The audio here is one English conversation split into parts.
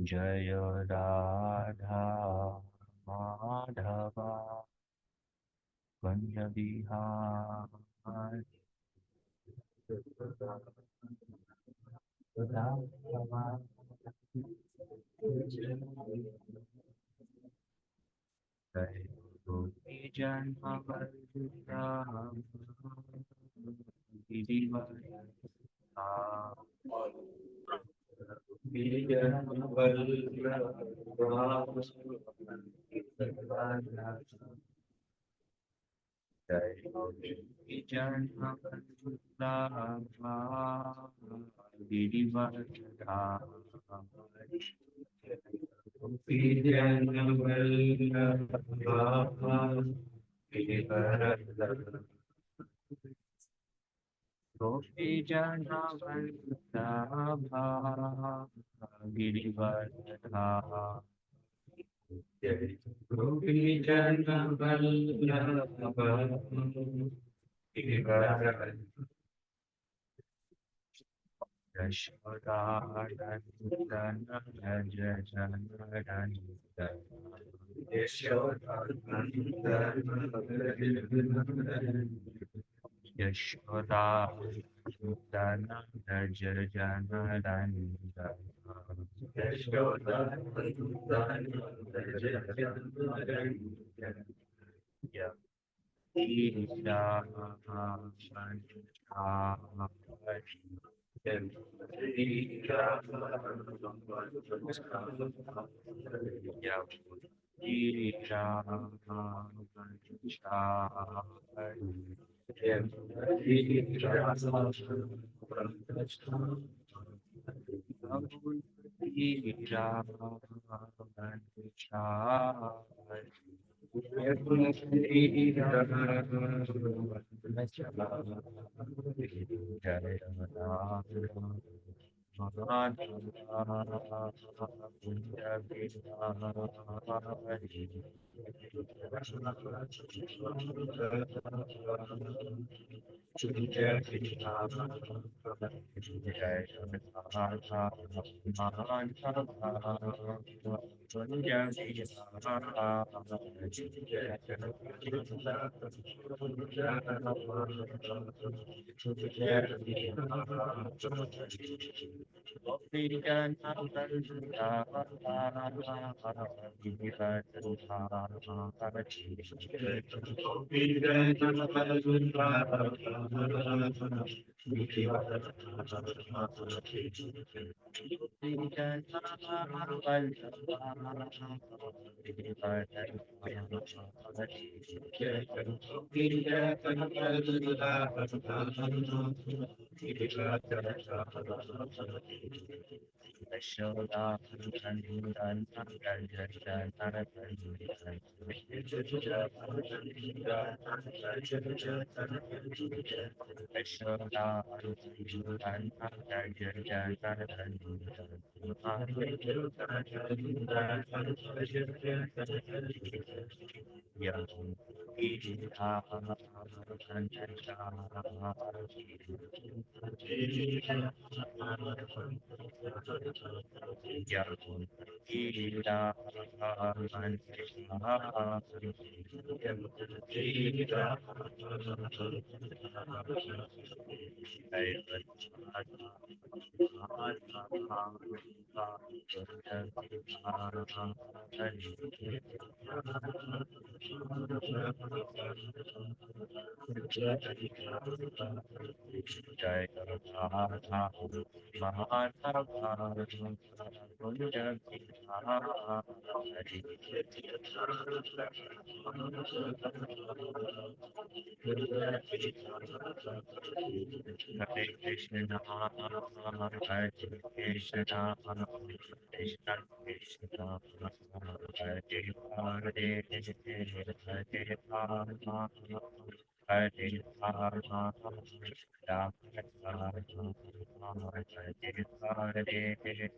जय राधा माधवा कुंज विहारी जय गोपी जन वल्लभा गिरिवरा गोपी जन वल्लभा जय गोपी जन वल्लभा गिरिवरा गोपी जन वल्लभा गिरिवरा गोपी जन वल्लभा गिरिवरा गोपी जन वल्लभा गिरिवरा यशोदानन्दन भज जनरञ्जन यशोदानन्दन भज जनरञ्जन जय राधा माधवा कुंज बिहारी हरे कृष्ण हरे कृष्ण कृष्ण कृष्ण हरे हरे हरे राम हरे Ram Ram Ram Hare Hare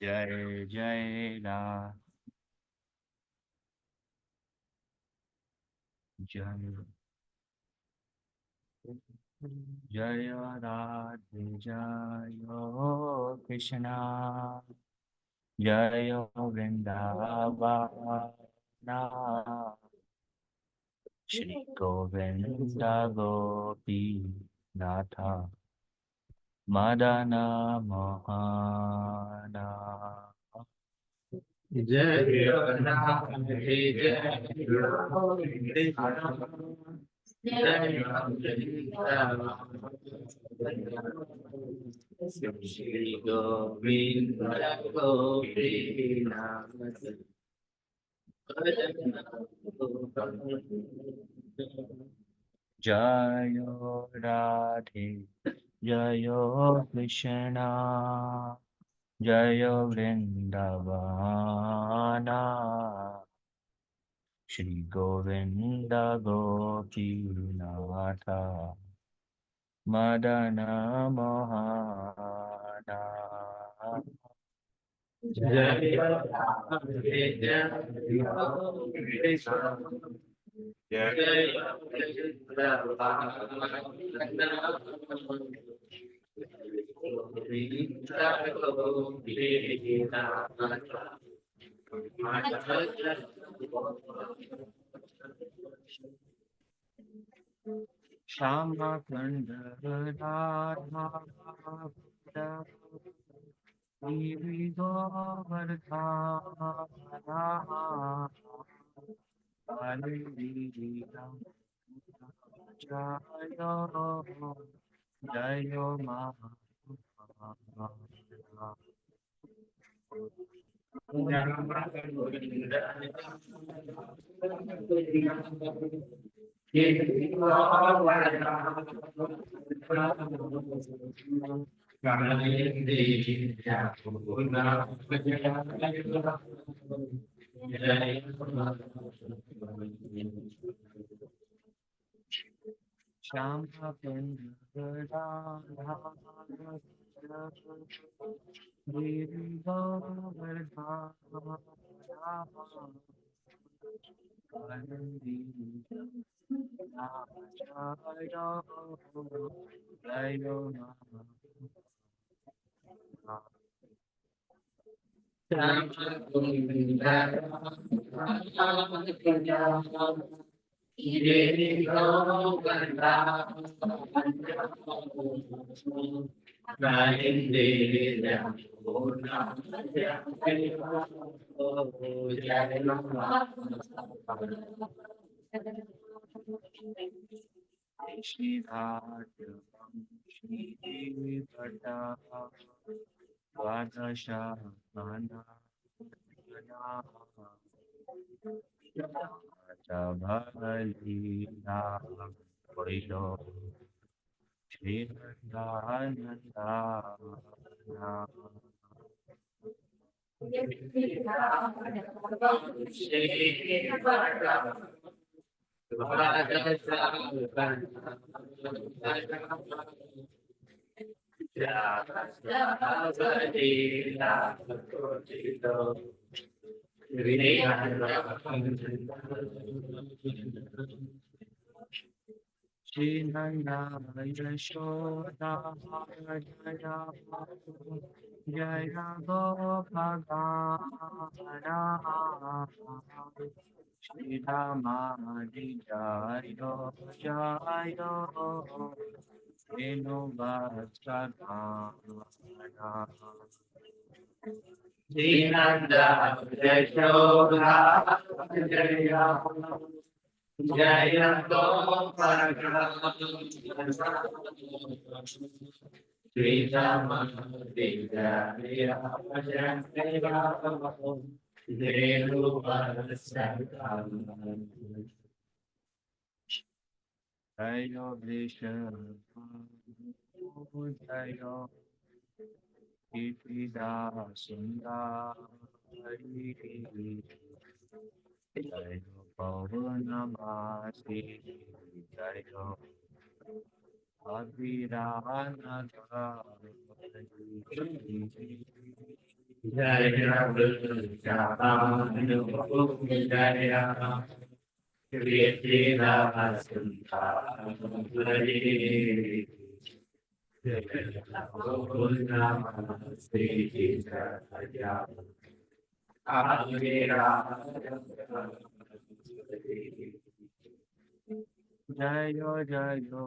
Jai Jai La Jai Jai Radhe Jai Krishna Jai Vrindavana Shri Govinda Gopi Natha Madana Mohana Jai Radhe Jai Shri Govinda Gopi Jayo Radhe Jayo Krishna Jayo Vrindavana Shri Govinda Gopinatha Madana Mohana Jai Radhe Jayo Krishna Jai Shama Kanda Radha Giri Govardhana Hare Jayo Jayo Shama Giri Govardhana Nishidhartam Shivata Vadasha Nana Bhalila Koilo Srinandananda Srinanda Yashoda Jaya Jaya Gopagana Shri Rama Jayo Jayo Venu Vajradhana Dinanda Yashoda Jaya Jaya Gopala Sri Rama Jaya Jaya Denu Vasakam Jayo Vishnu Jayo Kitida Sundari Jayo Pavanamasi Jayo Abhiranaga Jaya Jaya Krishna Sundari Jayo Jayo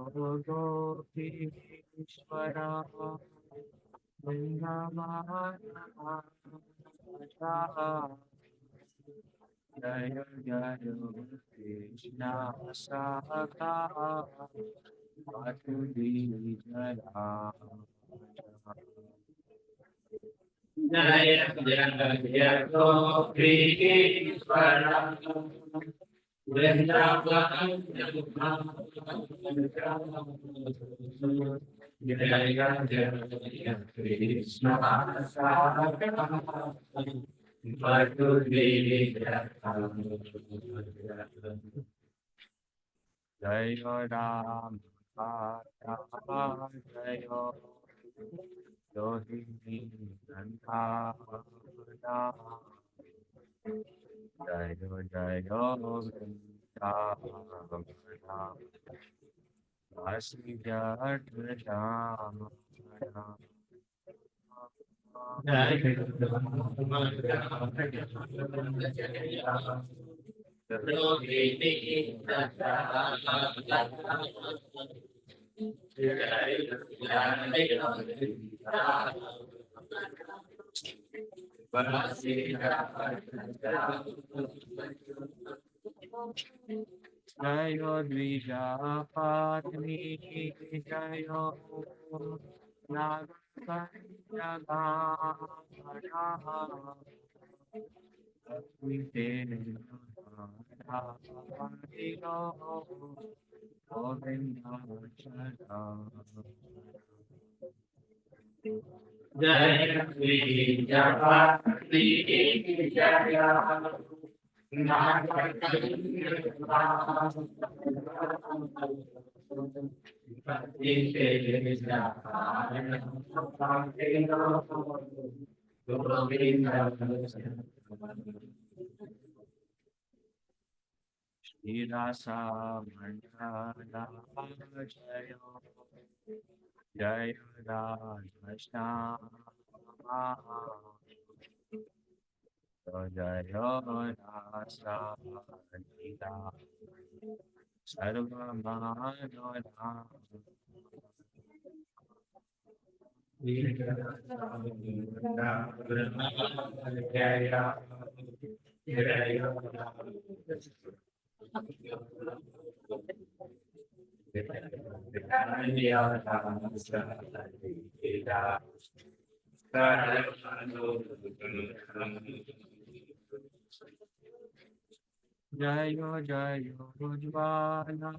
Gopishwara Vrindavanasha Jayo Jayo Krishna Saka Vatudi Jaya Jaya Jaya Krishna Vrindavan Jaya Jaya Krishna Jayo Ram Jayo Yohini Nanda Jayo Jayo Vrindavan Vasi Jaya Jayo Dvija Patni Jayo Nagasanyagana Videno Govinda Chara Jaya Jaya Shirasa Mandala Jayo Jayo Rajasham Jayo Rasa Nila Sarvamanola Jayo Jayo Ujvala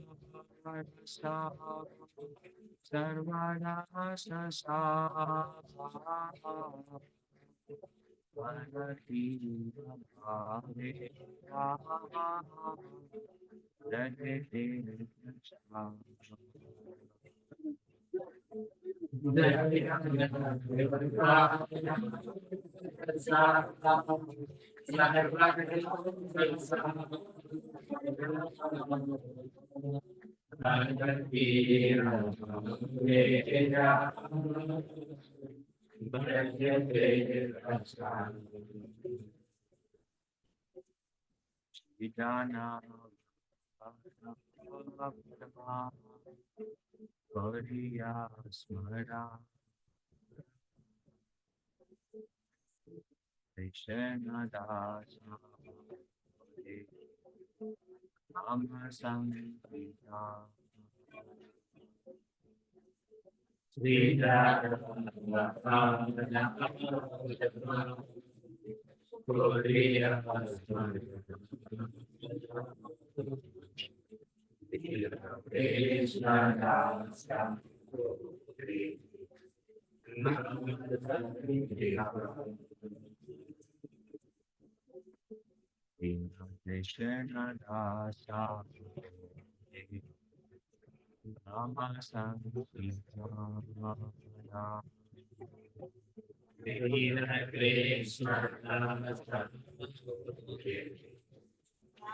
Sarvada Sasava Bhagati Bhave Radhete Vidana Gaudiya Smara Krishna Dasa Nama Sankita Krishna Dasa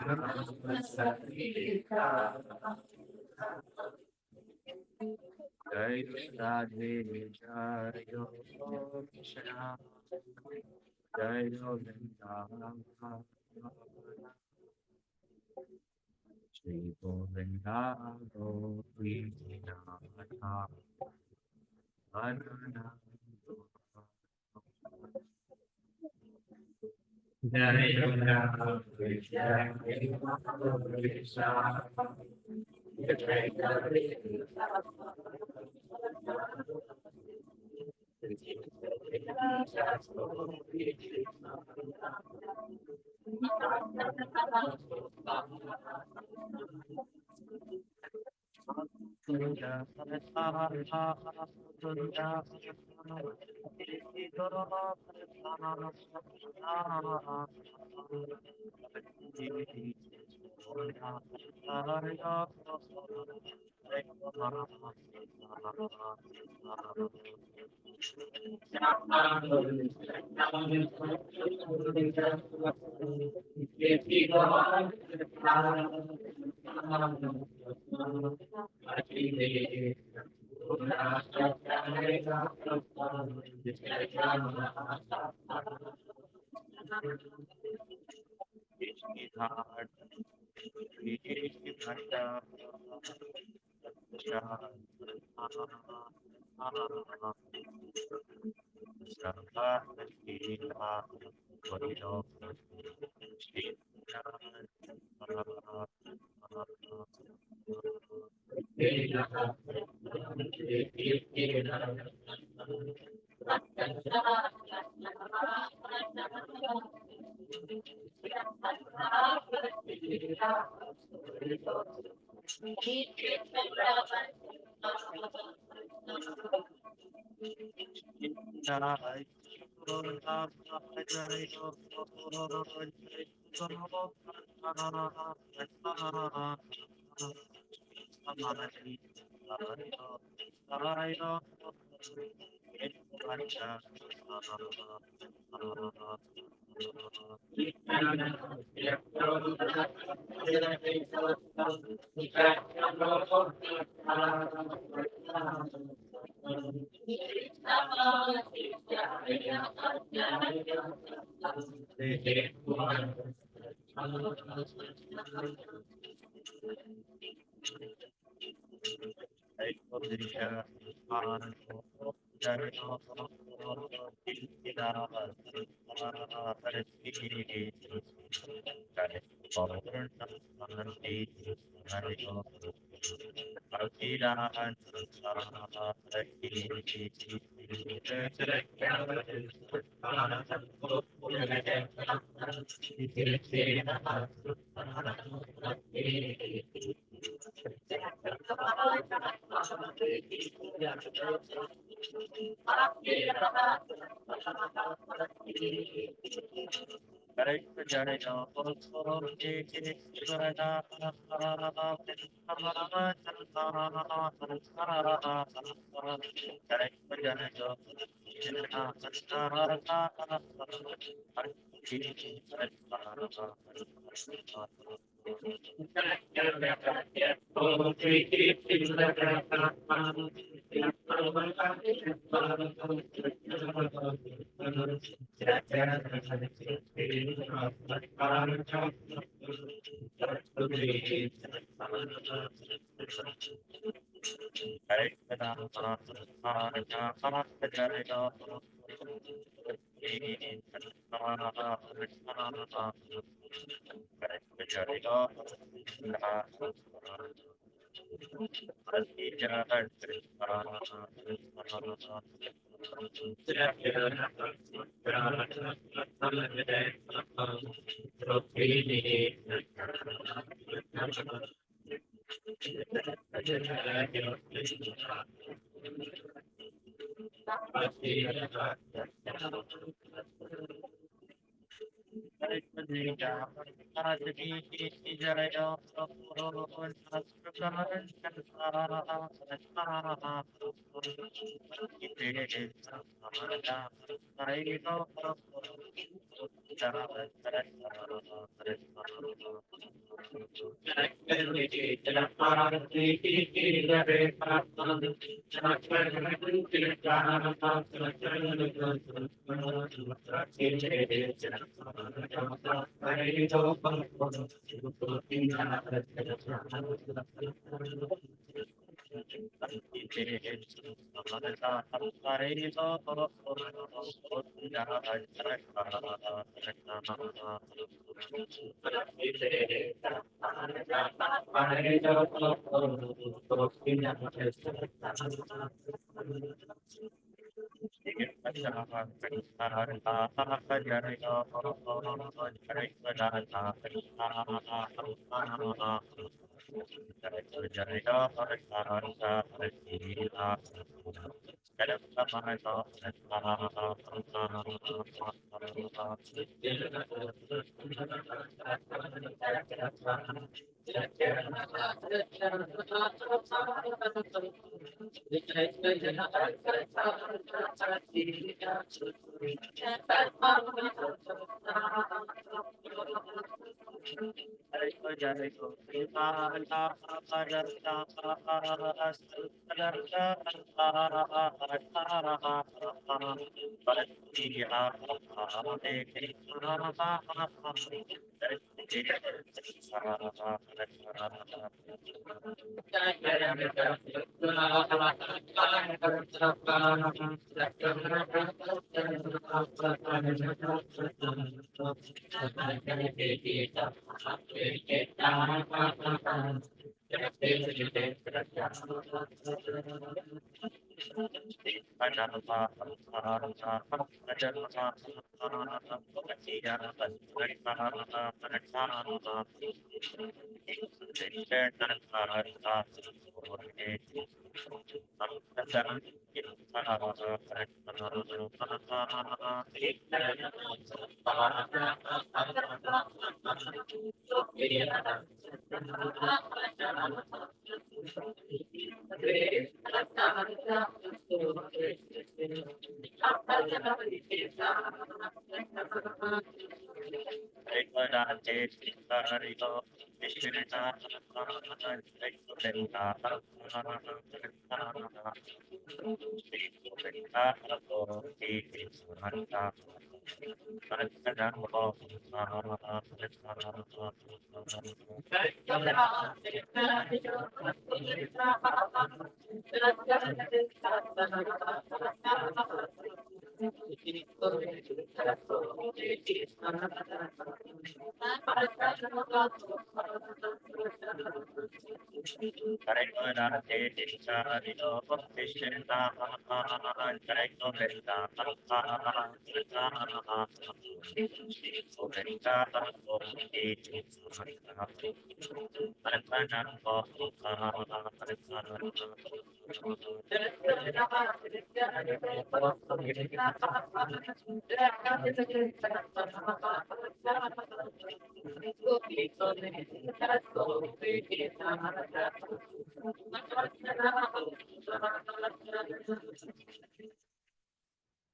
Nama Sankita Jai Radhe Jai Krishna Jai Govinda Shri Govinda Govinda Ananda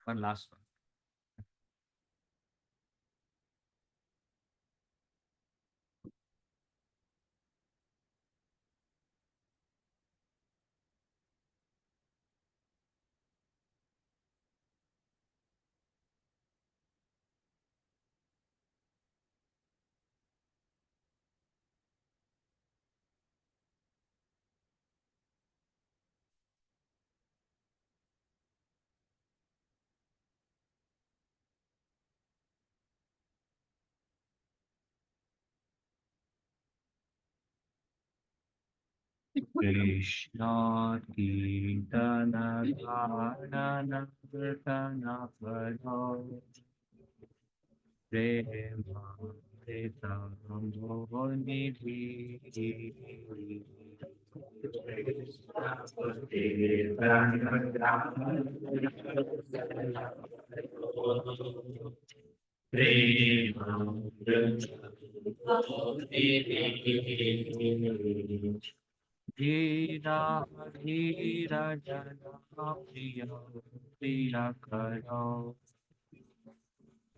One last one. Krishna Kirtana Dharana Kirtana Pado Prema Pritam Nidhi Dhira Dhira Jana Priya Priya Karo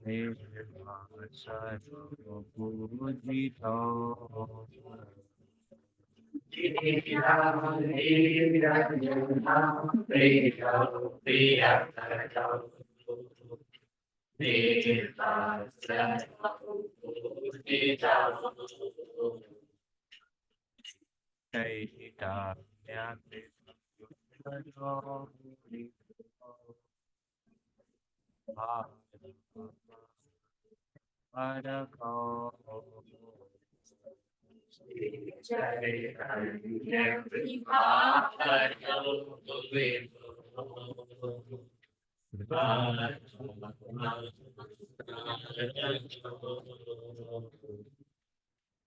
Prema Saro Pujito Chaita Nyate Karo Parako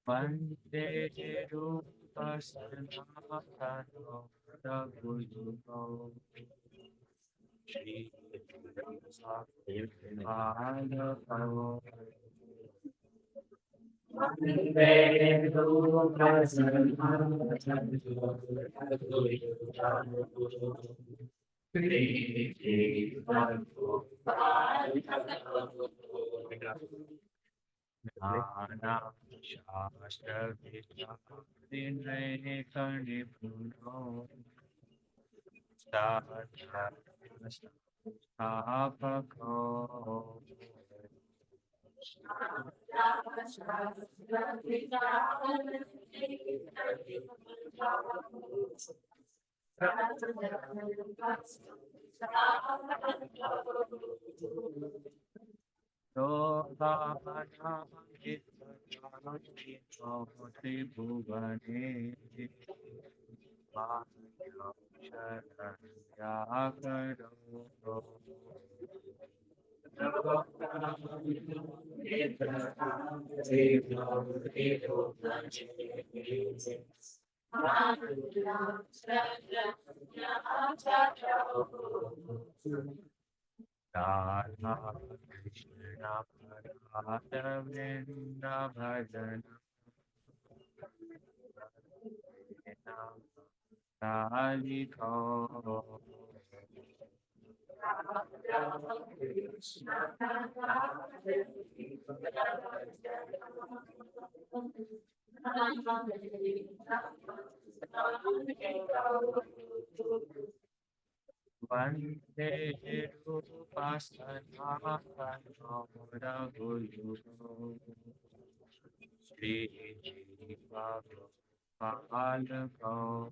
Vande Rupa Sanatano Raghujugo Shri Bhagavato Nana Shastra Vidya Kani Puno Stapako Bhuvane Radha Krishna Radha Vrinda Bhajana Radhiko Vande Rupasana Panoda Guru Sri Jiva Palako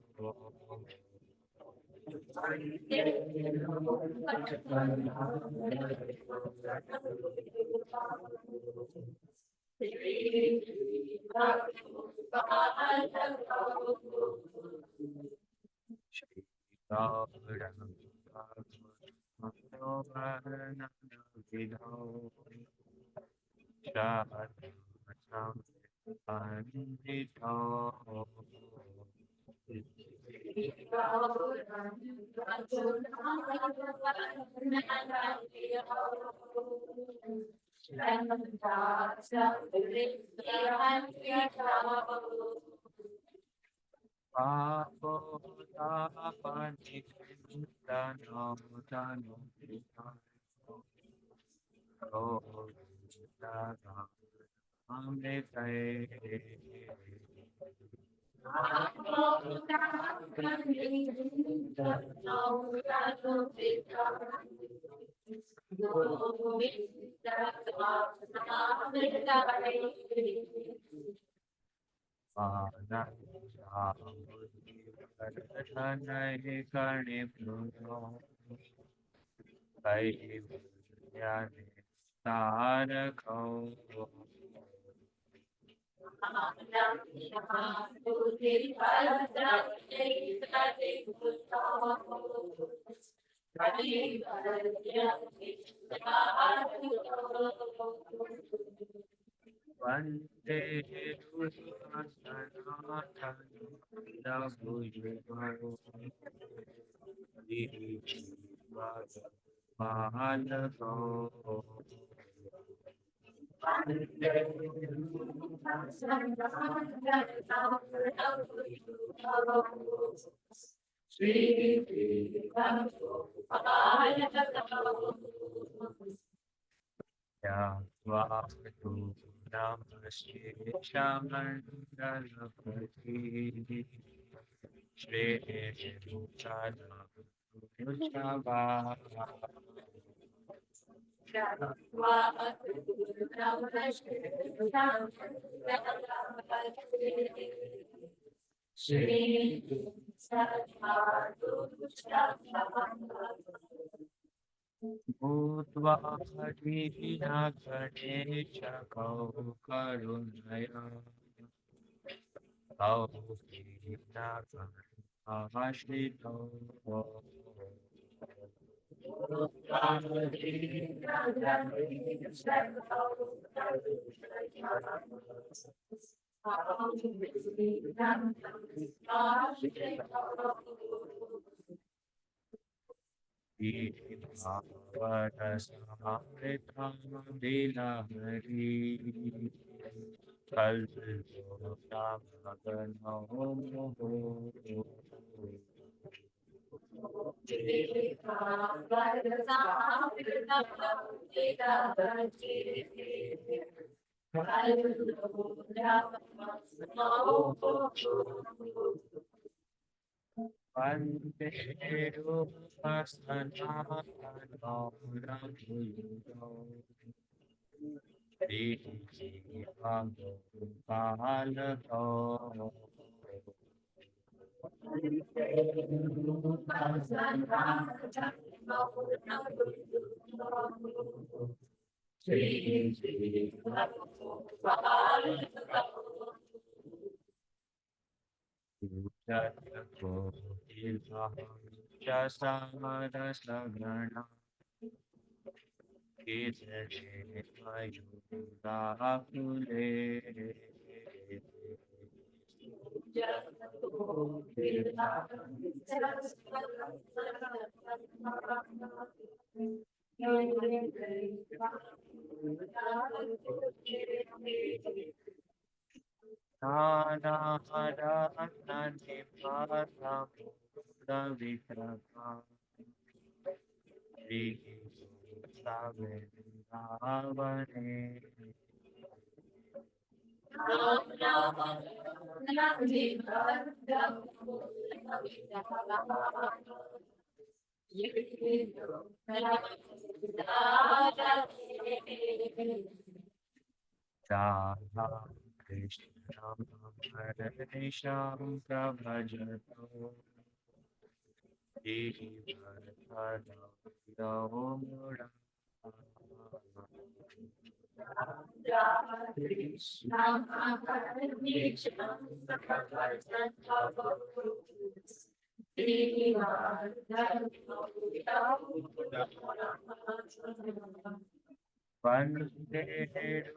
Vande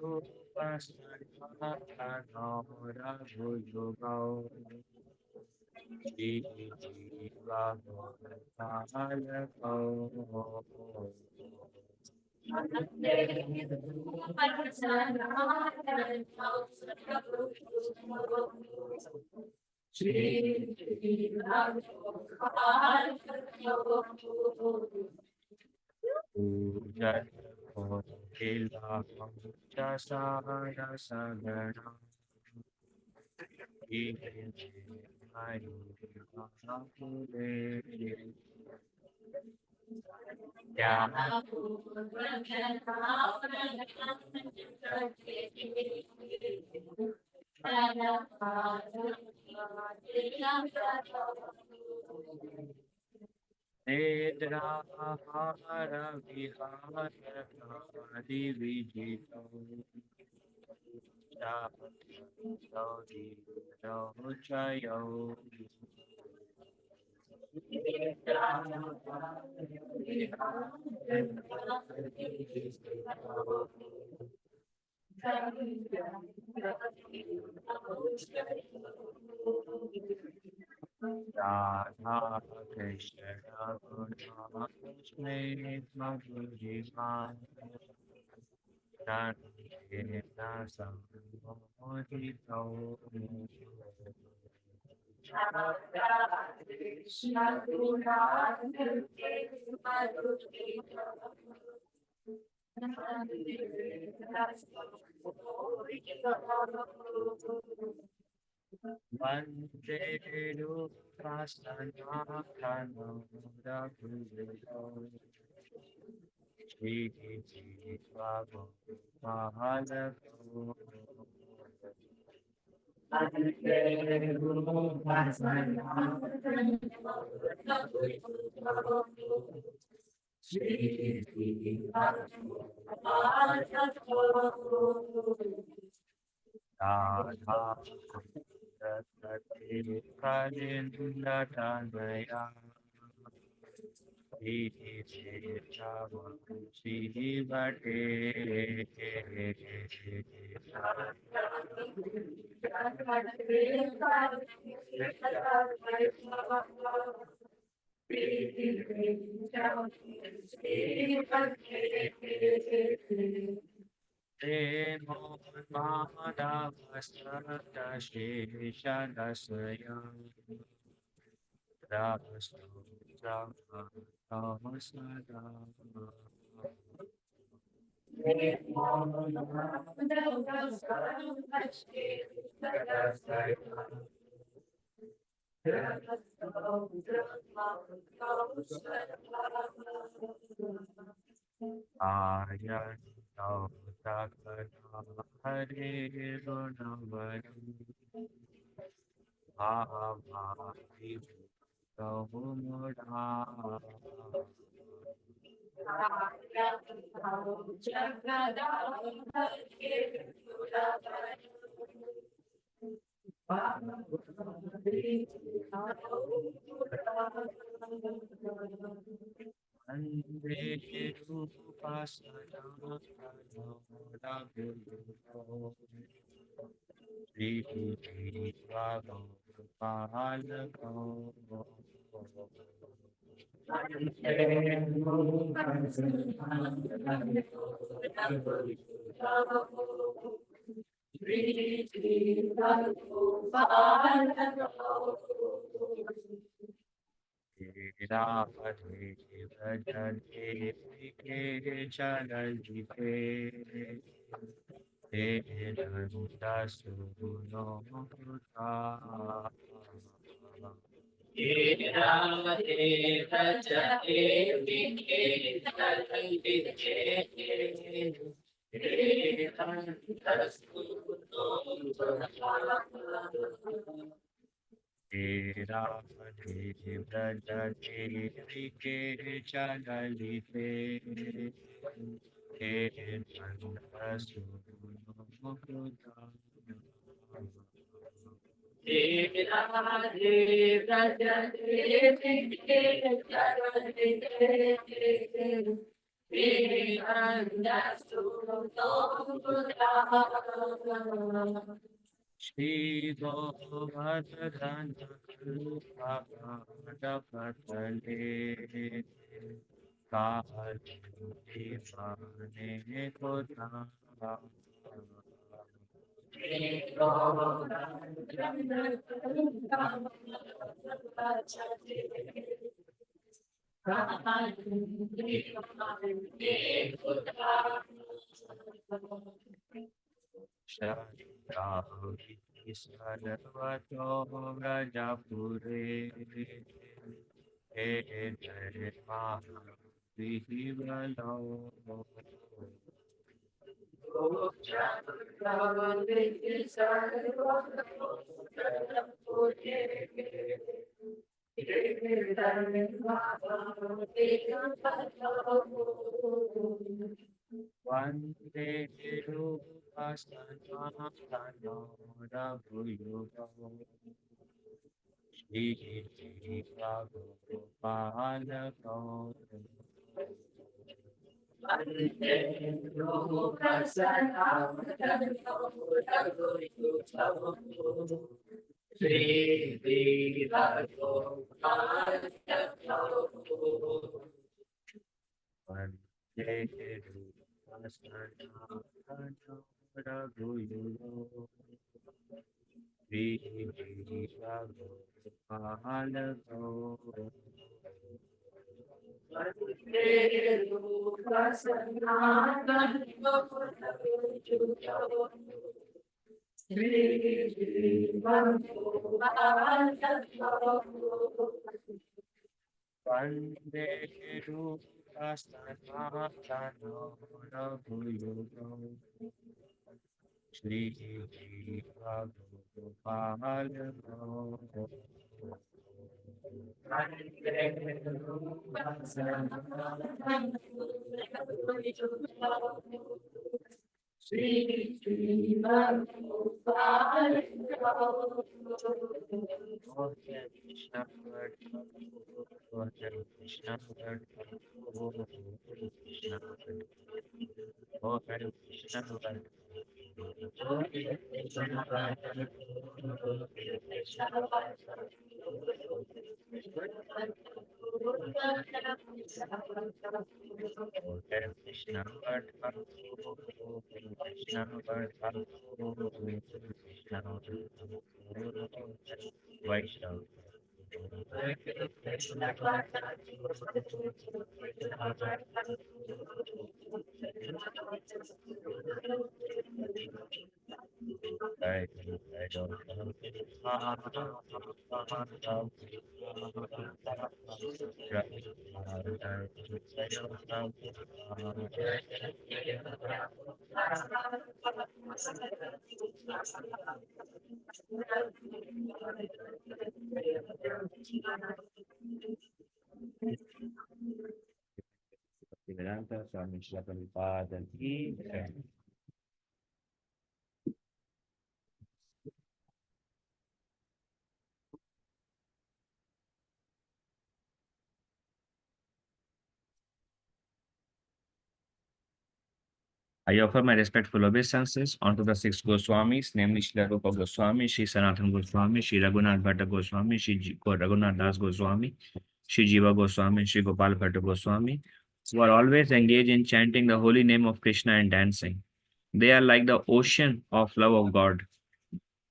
Rupasarvata Nedrahara Vihara Kari Vijito Saudi Chayo Radha Krishna Guna Krishna Madhurima Nandena Samodito Vande Rupasana Kanora Bhujito Shri Bhagavad Mahalakho Radha Sati Kalinda Tanaya Shri Vate Te Mohada Vasanta Shesha Dasaya Rastu Tamasada Aryan Takara Hare Gunavaram Bhavati Kavumura Andre Rupasana Kanora Shri Bhagavad Radhe Bhajane Vike Chanajite Nanda Suno Muta Ramadhi Vrajati Rike Chalalite He Nanda Sunu Shri Govardhana Kalpaka Patale Kali Mane Kota Shari Sarvato Rajapure He Jai Mahavihivalo Vande Rupasana Kanora Bhuyuga Shri Prabhupada Vande Rupasana Kanora Bhuyuga Shri Prabhupada Vande Rupasana Kanora Bhuyuga Shri Prabhupada Hare Krishna, Hare Krishna, Hare Krishna, Hare Krishna, Hare Hare Krishna, Hare Krishna, Hare Krishna, Vaishnav. I don't Vedanta Swami Srila Prabhupada ki jai. I offer my respectful obeisances unto the six Goswamis, namely Srila Rupa Goswami, Sri Sanatana Goswami, Sri Raghunath Bhatta Goswami, Raghunath Das Goswami, Sri Jiva Goswami, and Sri Gopal Bhatta Goswami, who are always engaged in chanting the holy name of Krishna and dancing. They are like the ocean of love of God,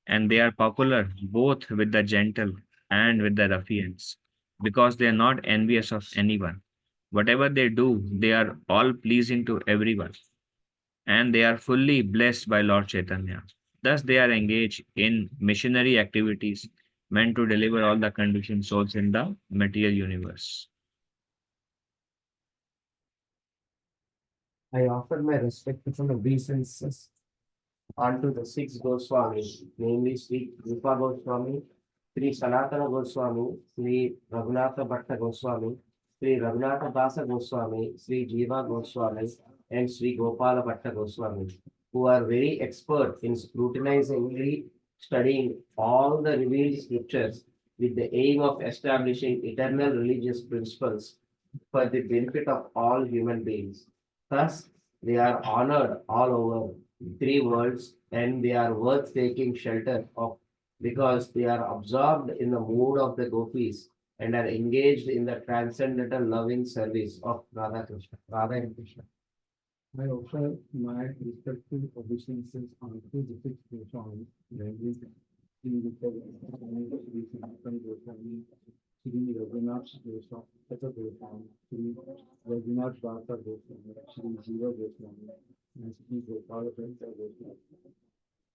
and they are popular both with the gentle and with the ruffians, because they are not envious of anyone. Whatever they do, they are all pleasing to everyone, and they are fully blessed by Lord Chaitanya. Thus, they are engaged in missionary activities meant to deliver all the conditioned souls in the material universe. I offer my respectful obeisances unto the six Goswamis, namely Sri Rupa Goswami, Sri Sanatana Goswami, Sri Raghunatha Bhatta Goswami, Sri Raghunatha Dasa Goswami, Sri Jiva Goswami, and Sri Gopala Bhatta Goswami, who are very expert in scrutinizingly studying all the revealed scriptures with the aim of establishing eternal religious principles for the benefit of all human beings. Thus, they are honored all over three worlds and they are worth taking shelter of because they are absorbed in the mood of the gopis and are engaged in the transcendental loving service of Radha and Krishna. I offer my respectful obeisances unto the six Goswamis, namely Sri Sanatana Goswami, Sri Raghunath Goswami, Sri Raghunath Dasa Goswami, Sri Jiva Goswami, and Sri Gopala Goswami,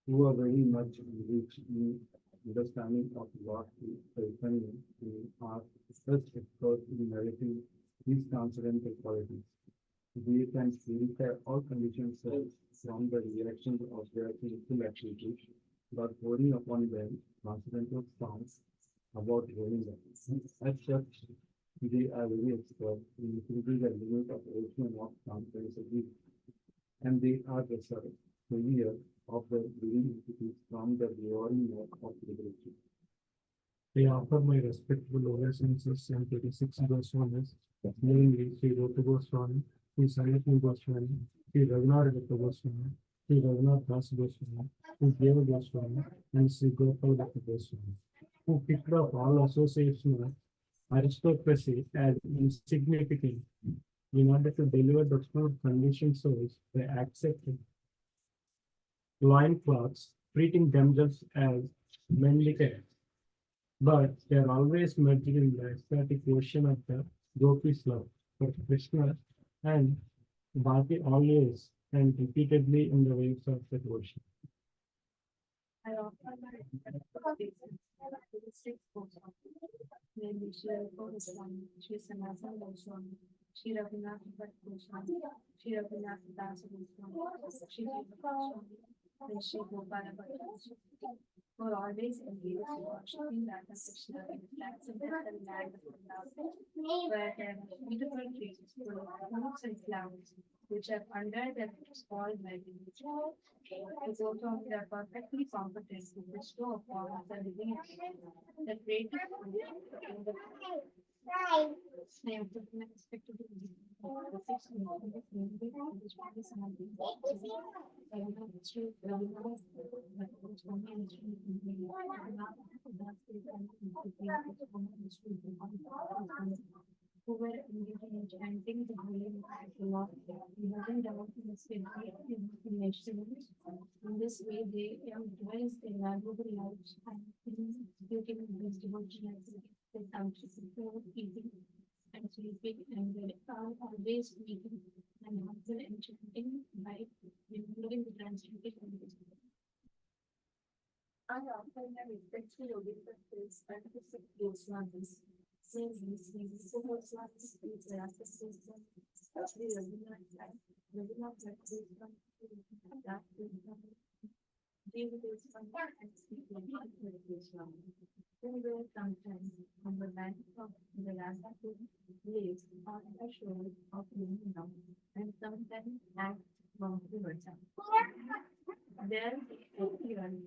who are very much rich in understanding of what is Chaitanya in are such experts in narrating these transcendental qualities. They can purify all conditions from the reactions of their sinful activities, but pouring upon them transcendental sounds about healing them. As such, they are very expert in increasing the limit of ocean of transcendental, and they are the savior of the living entities from the devouring work of liberation. I offer my respectful obeisances and 36 Goswamis, namely Sri Rupa Goswami, Sri Sanatana Goswami, Sri Raghunath Goswami, Sri Raghunath Das Goswami, Sri Deva Goswami, and Sri Gopal Goswami, who picked up all associational aristocracy as insignificant in order to deliver the full conditioned souls they accepted loincloths, treating themselves as mendicants. But they are always merged in the ecstatic ocean of the Gopi's love for Krishna and Bhakti always and repeatedly in the waves of that ocean. I offer my obeisances to the six Goswamis, namely Sri Rupa Goswami, Sri Sanatana Goswami, Sri Raghunath Bhatt Goswami, Sri Raghunath Das Goswami, Sri Jiva Goswami, and Sri Gopala Bhatt Goswami, who are always engaged in worshipping Radha Krishna in the transcendental land of love, where there are beautiful trees full of fruits and flowers, which are under the small melody. The Goswamis are perfectly competent to bestow upon the living the greatest in the I am taking respect to the six Goswamis, namely Sri Sanatana Goswami, who were engaging in chanting the holy name of the Lord, moving down to the sacred nations. In this way, they embrace their valuable lives and executing these devotional activities with anxious eating and sleeping, and they are always meeting and humble and chanting by including the translated language. I offer my respectful obeisances and to six Goswamis. Since these Goswamis is the ancestors of Sri Raghunath Bhatt Goswami, Das Goswami, Jiva Goswami, and Sri Gopala Bhatt Goswami, who were sometimes on the bank of the Radha lakes on the shore of Yamuna, and sometimes act from the river. There appear in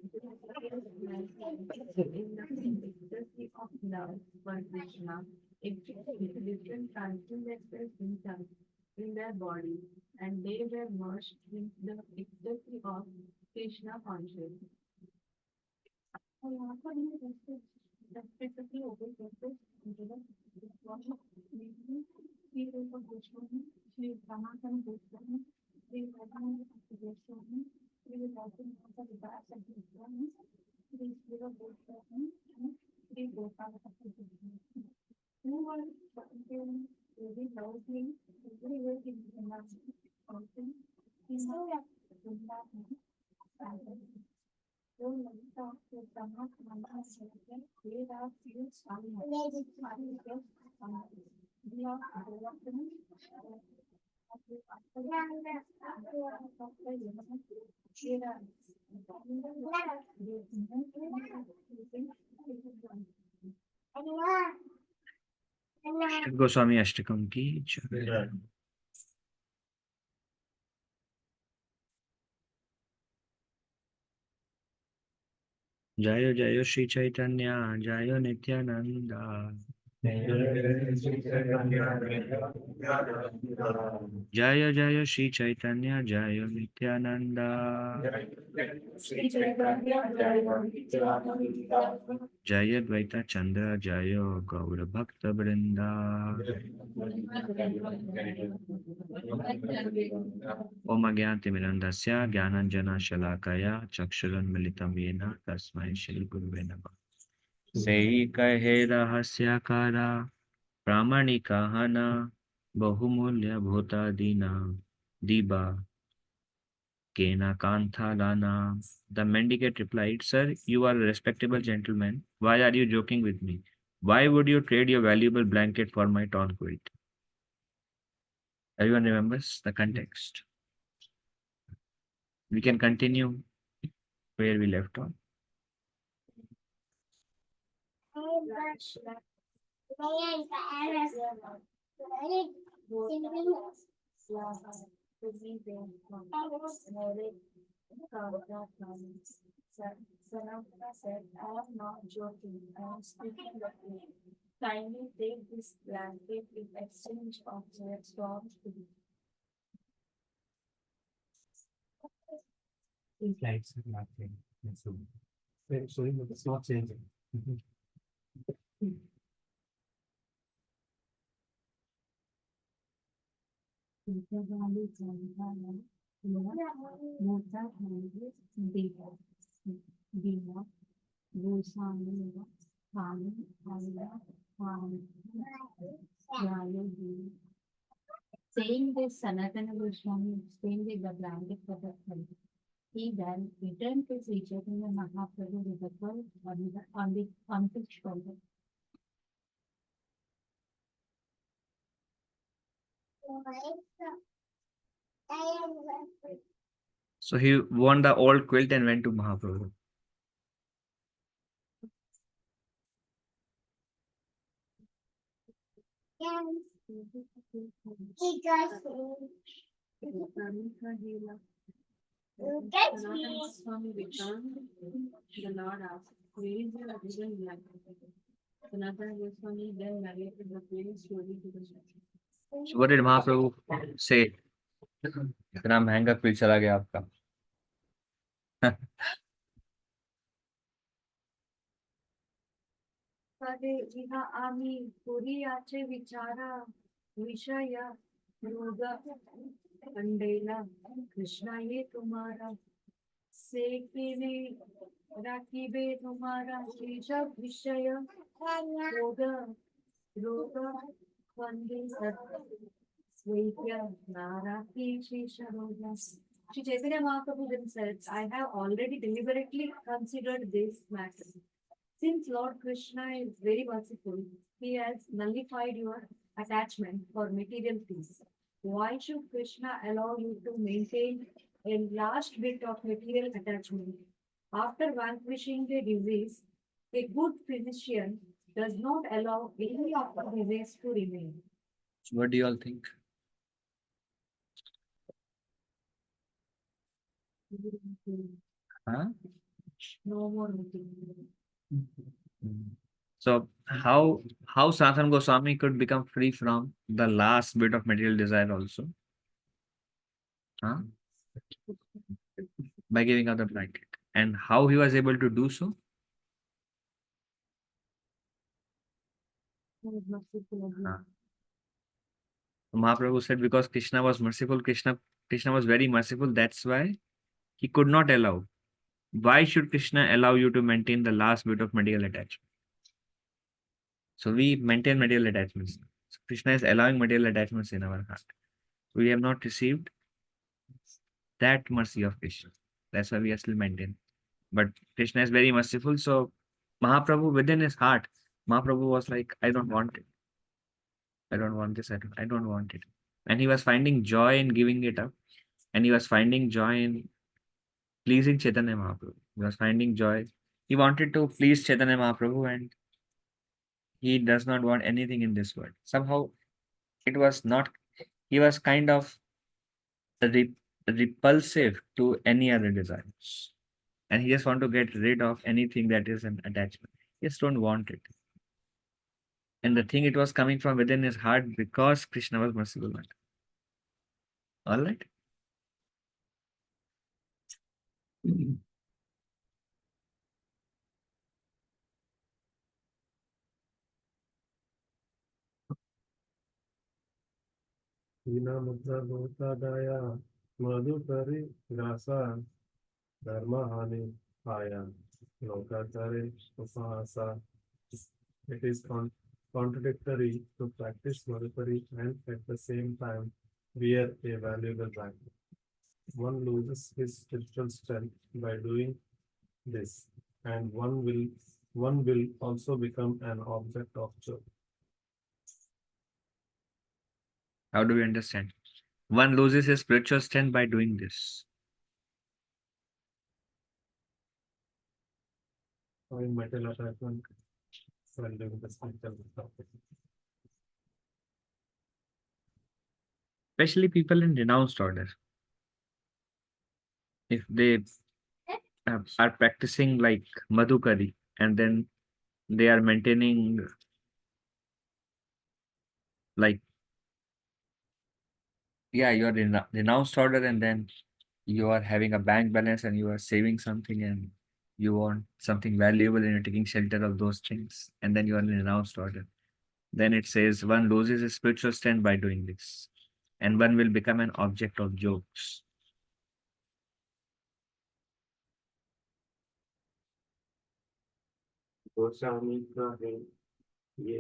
the ecstasy of love for Krishna, executing different transcendental symptoms in their body, and they were merged in the ecstasy of Krishna consciousness. Specifically over purpose into the Goswami, Sri Rupa Goswami, Sri Sanatana Goswami, Sri Raghunath Goswami, Sri Raghunath Das Goswami, Sri Jiva Goswami, and Sri Gopala Goswami. Who are chanting very loudly everywhere in the mountain, often in the Goswami Ashtakam की जय। जय जय श्री चैतन्य जय नित्यानंद जय जय श्री चैतन्य जय नित्यानंद जय द्वैता चंद्र जय गौर भक्त वृंदा ओम अज्ञानतिमिरन्धस्य ज्ञानाञ्जनशलाकया चक्षुरुन्मिलितं येन तस्मै श्रीगुरुवे नमः। सेई कहे रहस्यकारा प्रामाणिकाः न बहुमूल्य दीना दीबा Kena Kanthalana. The mendicant replied, Sir, you are a respectable gentleman. Why are you joking with me? Why would you trade your valuable blanket for my torn quilt? Everyone remembers the context. We can continue where we left off. Sanatana said, I am not joking, I am speaking the truth. Kindly take this blanket in exchange of your storm spirit. These lights are not changing. So, it's not changing. Saying this, Sanatana Goswami explained the blanket for the friend. He then returned to Sri Chaitanya Mahaprabhu with the pearl on his shoulder. So he won the old quilt and went to Mahaprabhu. Swami returned. The Lord asked, where is your original blanket? Sanatana Goswami then narrated the same story to the Swami. So what did Mahaprabhu say? इतना महंगा quill चला गया आपका. Pade iha ami puriyache vichara vishaya yoga andela Krishna ye tumhara sekive rakibe tumhara shisha vishaya yoga yoga vande sat sveitya naraki shisha yoga. Shri Chaitanya Mahaprabhu then said, I have already deliberately considered this matter. Since Lord Krishna is very merciful, he has nullified your attachment for material things. Why should Krishna allow you to maintain a last bit of material attachment? After vanquishing the disease, a good physician does not allow any of the disease to remain. So what do you all think? Huh? No more material. So how Sanatana Goswami could become free from the last bit of material desire also? Huh? By giving up the blanket. And how he was able to do so? Huh. Mahaprabhu said because Krishna was merciful, Krishna was very merciful, that's why he could not allow. Why should Krishna allow you to maintain the last bit of material attachment? So we maintain material attachments. So Krishna is allowing material attachments in our heart. We have not received that mercy of Krishna. That's why we are still maintained. But Krishna is very merciful. So Mahaprabhu within his heart, Mahaprabhu was like, I don't want it. I don't want this. I don't want it. And he was finding joy in giving it up. And he was finding joy in pleasing Chaitanya Mahaprabhu. He was finding joy He wanted to please Chaitanya Mahaprabhu and he does not want anything in this world. Somehow it was not, he was kind of repulsive to any other desires. And he just want to get rid of anything that is an attachment. He just don't want it. And the thing it was coming from within his heart because Krishna was merciful. All right. Hina mudra daya madhukari grasa dharma hani aya lokatare upahasa. It is contradictory to practice Madhukari and at the same time wear a valuable rank. One loses his spiritual strength by doing this, and one will also become an object of joy. How do we understand? One loses his spiritual strength by doing this. Having metal attachment while doing the spiritual practice. Especially people in renounced order. If they are practicing like Madhukari and then they are maintaining like, yeah, you are in renounced order and then you are having a bank balance and you are saving something and you want something valuable and you're taking shelter of those things and then you are in renounced order. Then it says one loses his spiritual strength by doing this and one will become an object of jokes. Goswami का है ये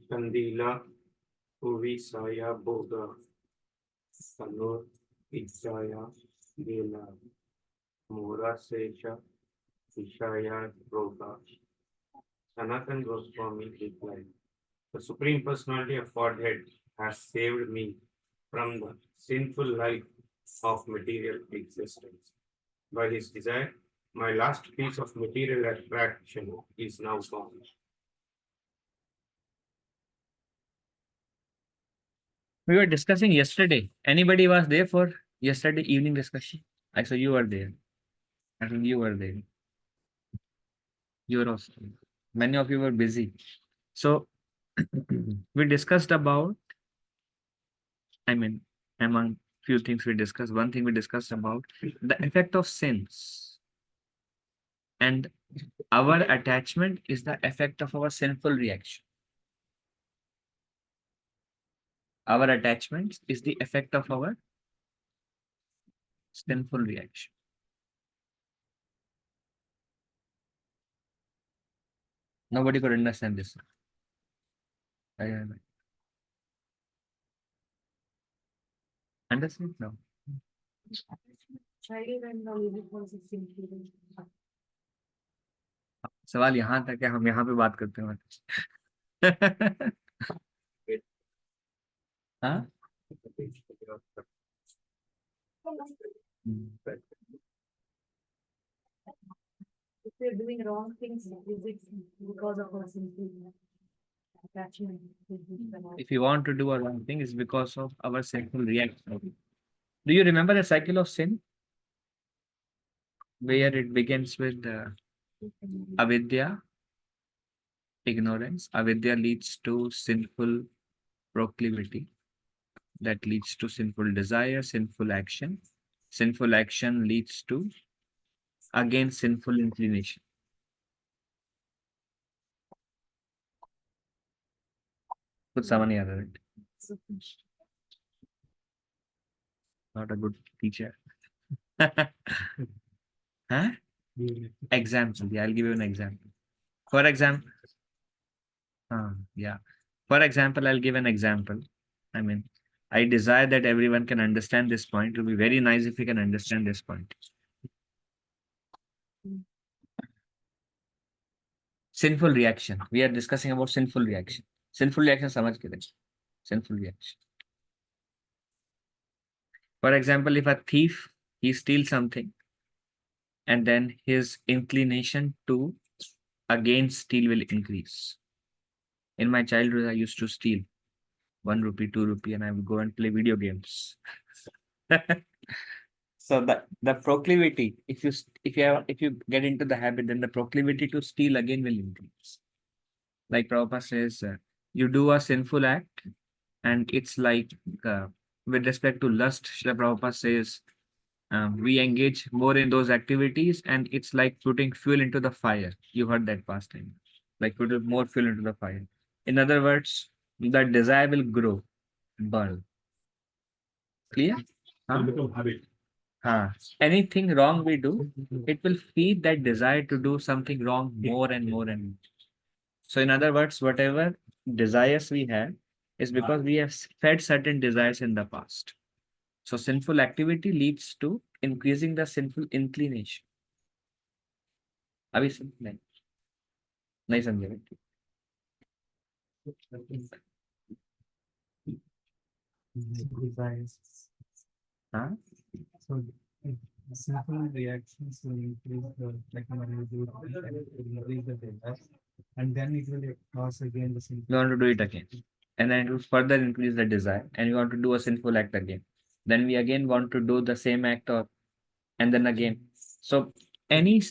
कंदीला पूरी साया बोगा सनोर इच्छाया बेला मोरा शेषा इशाया रोगा. Sanatan Goswami replied, the Supreme Personality of Godhead has saved me from the sinful life of material existence. By his desire, my last piece of material attraction is now gone. We were discussing yesterday. Anybody was there for yesterday evening discussion? I saw you were there. I think you were there. You were also. Many of you were busy. So we discussed about, I mean, among few things we discussed, one thing we discussed about the effect of sins. And our attachment is the effect of our sinful reaction. Our attachment is the effect of our sinful reaction. Nobody could understand this. Understand? No. Child and knowledge was a simple. सवाल यहाँ तक है, हम यहाँ पे बात करते हैं. हाँ? If we're doing wrong things, is it because of our simple attachment? If you want to do a wrong thing, it's because of our sinful reaction. Do you remember the cycle of sin? Where it begins with avidya, ignorance. Avidya leads to sinful proclivity. That leads to sinful desire, sinful action. Sinful action leads to, again, sinful inclination. Put someone here, right? Not a good teacher. Huh? Example. Yeah, I'll give you an example. For example, yeah. For example, I'll give an example. I mean, I desire that everyone can understand this point. It will be very nice if you can understand this point. Sinful reaction. We are discussing about sinful reaction. Sinful reaction, samajh ke dekho. Sinful reaction. For example, if a thief, he steals something and then his inclination to again steal will increase. In my childhood, I used to steal 1 rupee, 2 rupee, and I would go and play video games. So the proclivity, if you get into the habit, then the proclivity to steal again will increase. Like Prabhupada says, you do a sinful act, and it's like with respect to lust, Srila Prabhupada says, we engage more in those activities, and it's like putting fuel into the fire. You heard that past time, like putting more fuel into the fire. In other words, the desire will grow, burn. Clear? Huh? Become habit. Anything wrong we do, it will feed that desire to do something wrong more and more and more. So, in other words, whatever desires we have is because we have fed certain desires in the past. So, sinful activity leads to increasing the sinful inclination. अभी नहीं समझे बेटी? हाँ? So simple reactions will increase the like when you do it, it will increase the data, and then it will cause again the same. You want to do it again, and then it will further increase the desire, and you want to do a sinful act again. Then we again want to do the same act, or and then again. So any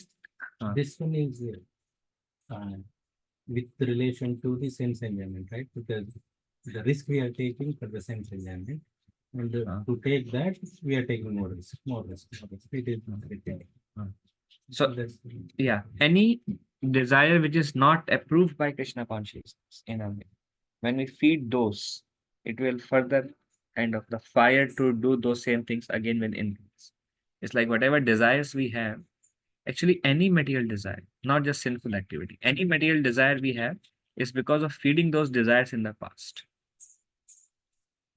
This one is with relation to the sense enjoyment, right? Because the risk we are taking for the sense enjoyment, and to take that we are taking more risk, more risk, more risk. It is not retained. so That's yeah, any desire which is not approved by Krishna consciousness in a way, when we feed those, it will further kind of the fire to do those same things again will increase. It's like whatever desires we have, actually any material desire, not just sinful activity, any material desire we have is because of feeding those desires in the past.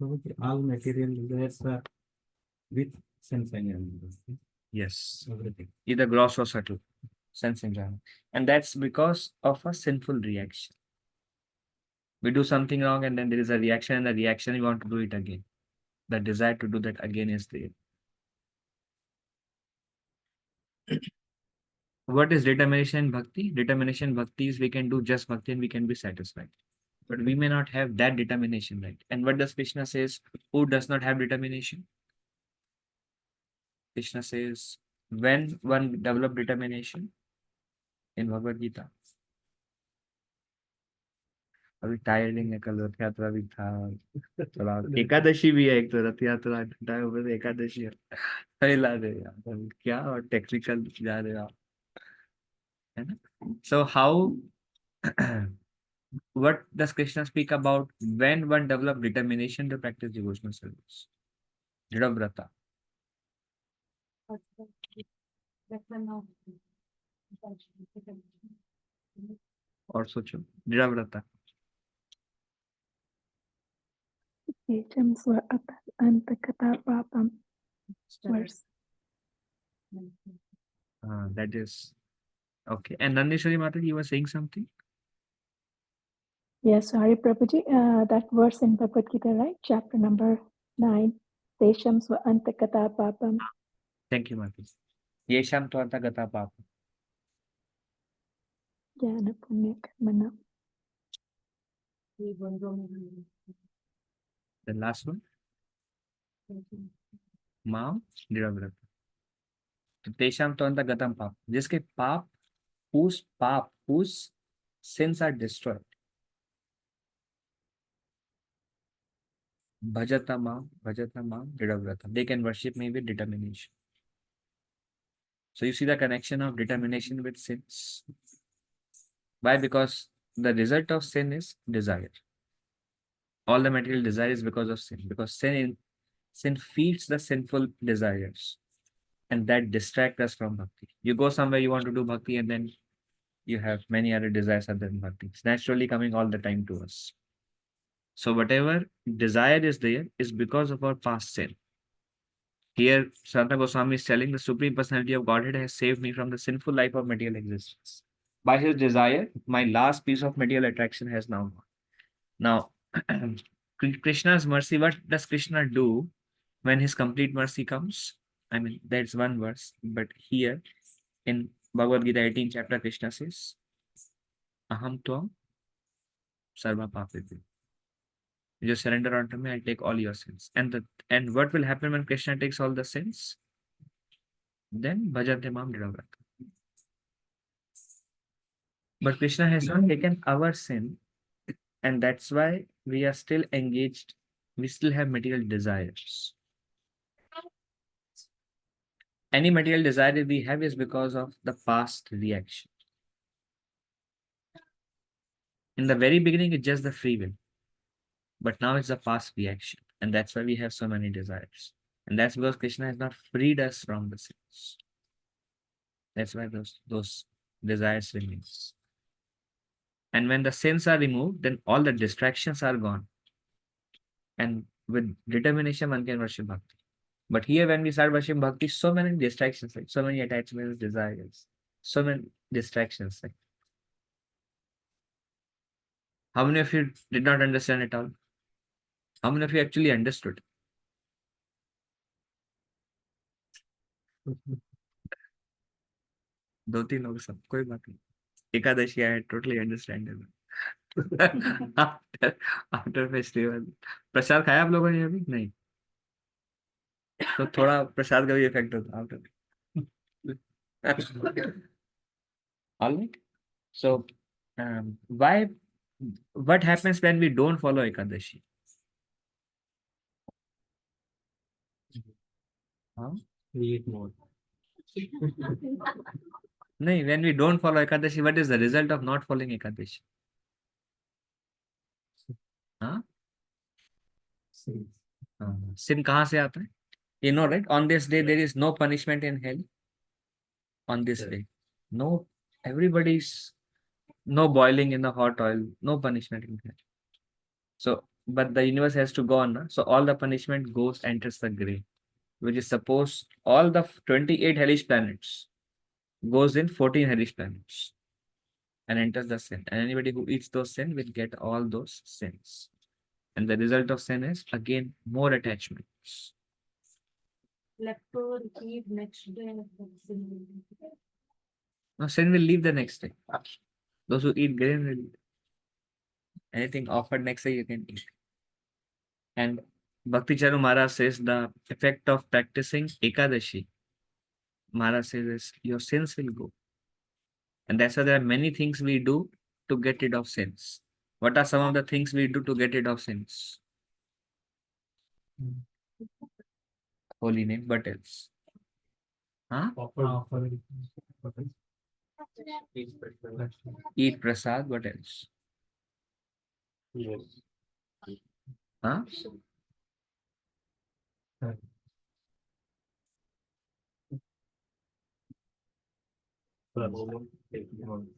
so all material desires are with sense enjoyment. Yes, Everything. either gross or subtle sense enjoyment, and that's because of a sinful reaction. We do something wrong, and then there is a reaction, and the reaction we want to do it again. The desire to do that again is there. What is determination in bhakti? Determination in bhakti is we can do just bhakti and we can be satisfied. But we may not have that determination, right? And what does Krishna says? Who does not have determination? Krishna says, when one develop determination in Bhagavad Gita. अभी tiring है, कल रथ यात्रा भी था, थोड़ा एकादशी भी है, एक तो रथ यात्रा एकादशी है, हिला दे यार, क्या और टेक्निकल जा रहे हो आप, है ना? So how what does Krishna speak about when one develop determination to practice devotional service? Dridhavrata. और सोचो, दृढ़व्रता. Verse. That is okay. And Nandeshwari Mataji, you were saying something? Yes, sorry, Prabhuji. That verse in Bhagavad Gita, right? Chapter number 9. Tesham swa antakata papam. Thank you, Mataji. Yesham Tvanta Gata Papa. Jnana punya karmana. The last one, Mam Dridhavrata. तो तेषाम Tvanta Gatam Papa. जिसके पाप, whose sins are destroyed. Bhajata Mam Dridhavrata. They can worship me with determination. So you see the connection of determination with sins. Why? Because the result of sin is desire. All the material desire is because of sin. Because sin feeds the sinful desires, and that distracts us from bhakti. You go somewhere, you want to do bhakti, and then you have many other desires other than bhakti. It's naturally coming all the time to us. So whatever desire is there is because of our past sin. Here, Sanatana Goswami is telling the Supreme Personality of Godhead has saved me from the sinful life of material existence. By his desire, my last piece of material attraction has now gone. Now, Krishna's mercy, what does Krishna do when his complete mercy comes? I mean, that's one verse, but here, In Bhagavad Gita 18 chapter, Krishna says, Aham Tvam Sarva Papiti. You just surrender unto me, I'll take all your sins. And what will happen when Krishna takes all the sins? Then Bhajante Mam Dravata. But Krishna has not taken our sin, and that's why we are still engaged. We still have material desires. Any material desire we have is because of the past reaction. In the very beginning, it's just the free will. But now it's the past reaction. And that's why we have so many desires. And that's because Krishna has not freed us from the sins. That's why those desires remains. And when the sins are removed, then all the distractions are gone. And with determination, one can worship bhakti. But here, when we start worshiping bhakti, so many distractions, like so many attachments, desires, so many distractions. Like, how many of you did not understand it all? How many of you actually understood? दो तीन लोग सब कोई बात नहीं एकादशी है totally understandable after festival प्रसाद खाया आप लोगों ने अभी नहीं तो थोड़ा प्रसाद का भी इफेक्ट होता है after all right so why what happens when we don't follow ekadashi huh? We eat more. No, when we don't follow ekadashi what is the result of not following ekadashi huh? sin कहाँ से आता है you know right on this day there is no punishment in hell on this day no everybody's no boiling in the hot oil no punishment in hell so but the universe has to go on na? So all the punishment goes enters the grave which is suppose all the 28 hellish planets goes in 14 hellish planets and enters the sin and anybody who eats those sin will get all those sins and the result of sin is again more attachments Leftover eat next day. no sin will leave the next day those who eat grain will anything offered next day you can eat and Bhakti Charu Maharaj says the effect of practicing Ekadashi, Maharaj says is your sins will go. And that's why there are many things we do to get rid of sins. What are some of the things we do to get rid of sins? Holy name, what else? Huh? Eat prasad, what else? Yes. Huh?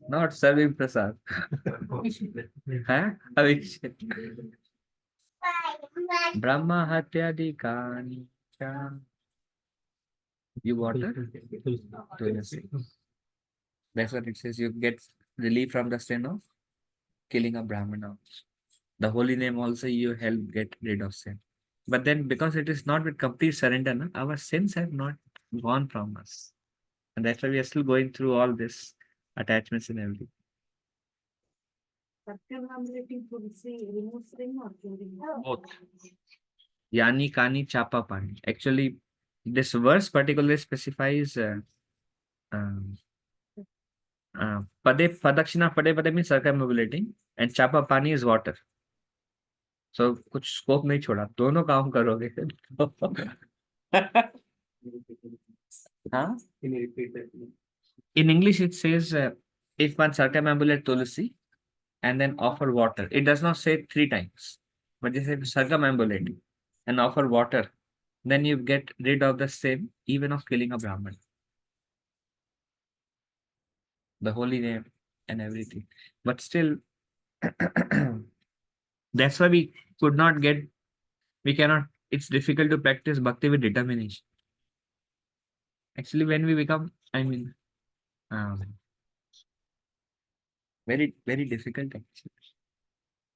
Not serving prasad. Huh? Abhishek. Brahma Hatyadikani cha. You water? Tulasi. That's what it says. You get relief from the sin of killing a Brahmana. The holy name also you help get rid of sin. But then because it is not with complete surrender, na, our sins have not gone from us. And that's why we are still going through all this attachments and everything. Both. Yani Kani Chapa Pani. Actually, this verse particularly specifies Pade Padakshina Pade Pade means circumambulating and Chapa Pani is water. So कुछ scope नहीं छोड़ा दोनों काम करोगे हाँ in English it says if one circumambulate tulsi and then offer water it does not say 3 times but it says circumambulate and offer water then you get rid of the sin even of killing a Brahman the holy name and everything but still that's why we could not get we cannot it's difficult to practice bhakti with determination actually when we become I mean very very difficult actually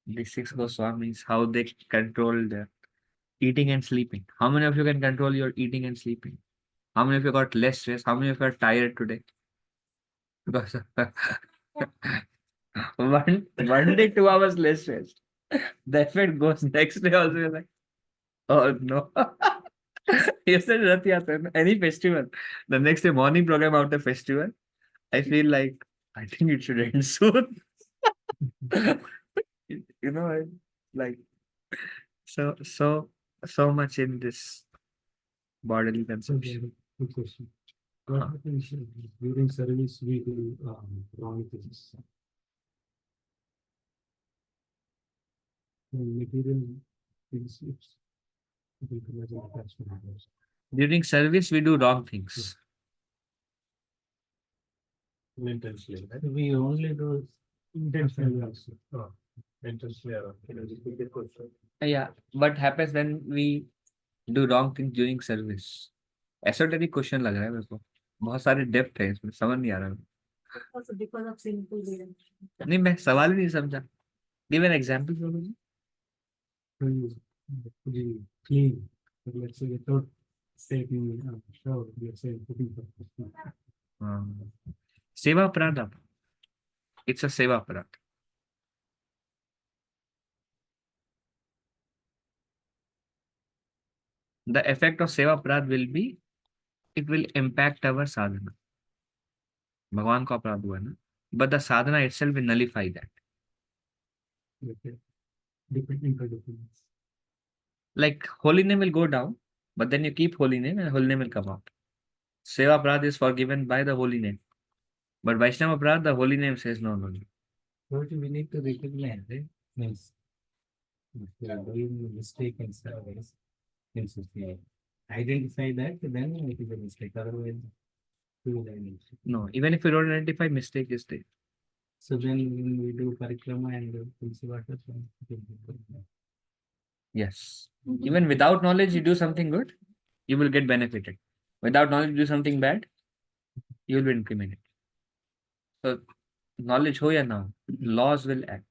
the 6 Goswamis how they control their eating and sleeping how many of you can control your eating and sleeping how many of you got less stress how many of you are tired today Because one day 2 hours less rest. The effect goes next day also. You're like, oh no. You said Rath Yatra, any festival. The next day morning program after festival. I feel like I think it should end soon. You know, like so much in this bodily Okay, consumption. good question. What Huh. happens during service we do wrong things? Material things, it will come as an attachment. During service, we do wrong things. Intentionally, right? We only do intentionally also. Oh, intentionally. Can you repeat the question? Yeah, what happens when we do wrong things during service? Esoteric question लग रहा है मेरे को, बहुत सारे depth है इसमें, समझ नहीं आ रहा है। Because of sinful reason. नहीं, मैं सवाल ही नहीं समझा। गिव एन एग्जांपल बोलो। So you clean, but let's say without taking shower, let's say putting सेवा अपराध, इट्स अ सेवा अपराध। The effect of seva अपराध will be, it will impact our sadhana. भगवान को अपराध हुआ ना, but the sadhana itself will nullify that. depending on dependence. Like holy name will go down, but then you keep holy name and holy name will come out. Seva अपराध is forgiven by the holy name, but Vaishnava अपराध, the holy name says no, no, no. What we need to recognize it means if you are doing a mistake in service, means if you identify that, then it is a mistake. Otherwise, you will identify. No, even if you don't identify, mistake is there. So then when we do parikrama and tulsi water, so it will be good. Yes. Even without knowledge, you do something good, you will get benefited. Without knowledge, you do something bad, you will be incriminated. So knowledge ho ya na ho, laws will act.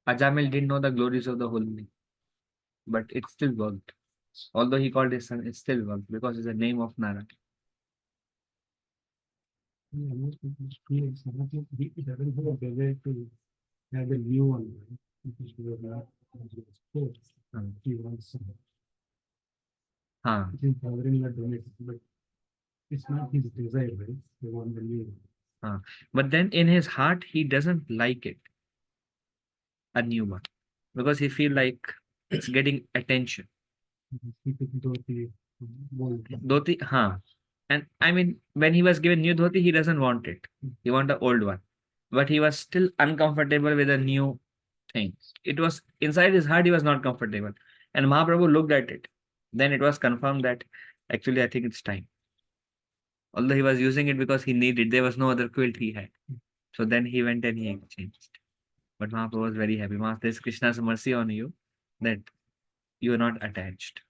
Ajamil didn't know the glories of the holy name, but it still worked. Although he called his son, it still worked because it's the name of Nara. Yeah, most people feel it's not like he doesn't have a desire to have a new one, right? Because we are not sports. He wants some. हाँ, It is covering the donation, but it's not his desire, right? They want the new one. हाँ. But then in his heart, he doesn't like it, a new one, because he feel like it's getting attention. He took dhoti, bold. Dhoti, हाँ. And I mean, when he was given new dhoti, he doesn't want it. He want the old one. But he was still uncomfortable with the new thing. It was inside his heart, he was not comfortable. And Mahaprabhu looked at it. Then it was confirmed that actually, I think it's time. Although he was using it because he needed, there was no other quilt he had. So then he went and he exchanged. But Mahaprabhu was very happy. Mahaprabhu, there's Krishna's mercy on you that you are not attached.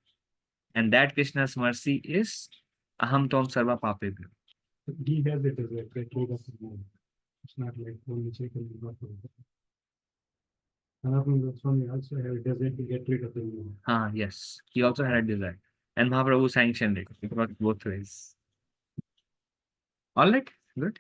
And that Krishna's mercy is Aham Tom Sarva Papebhyo. He has it as a criteria of the mind. It's not like only check and not. Sanatana Goswami also have a desire to get rid of the new. Ah, yes. He also had a desire. And Mahaprabhu sanctioned it. It worked both ways. All right, good.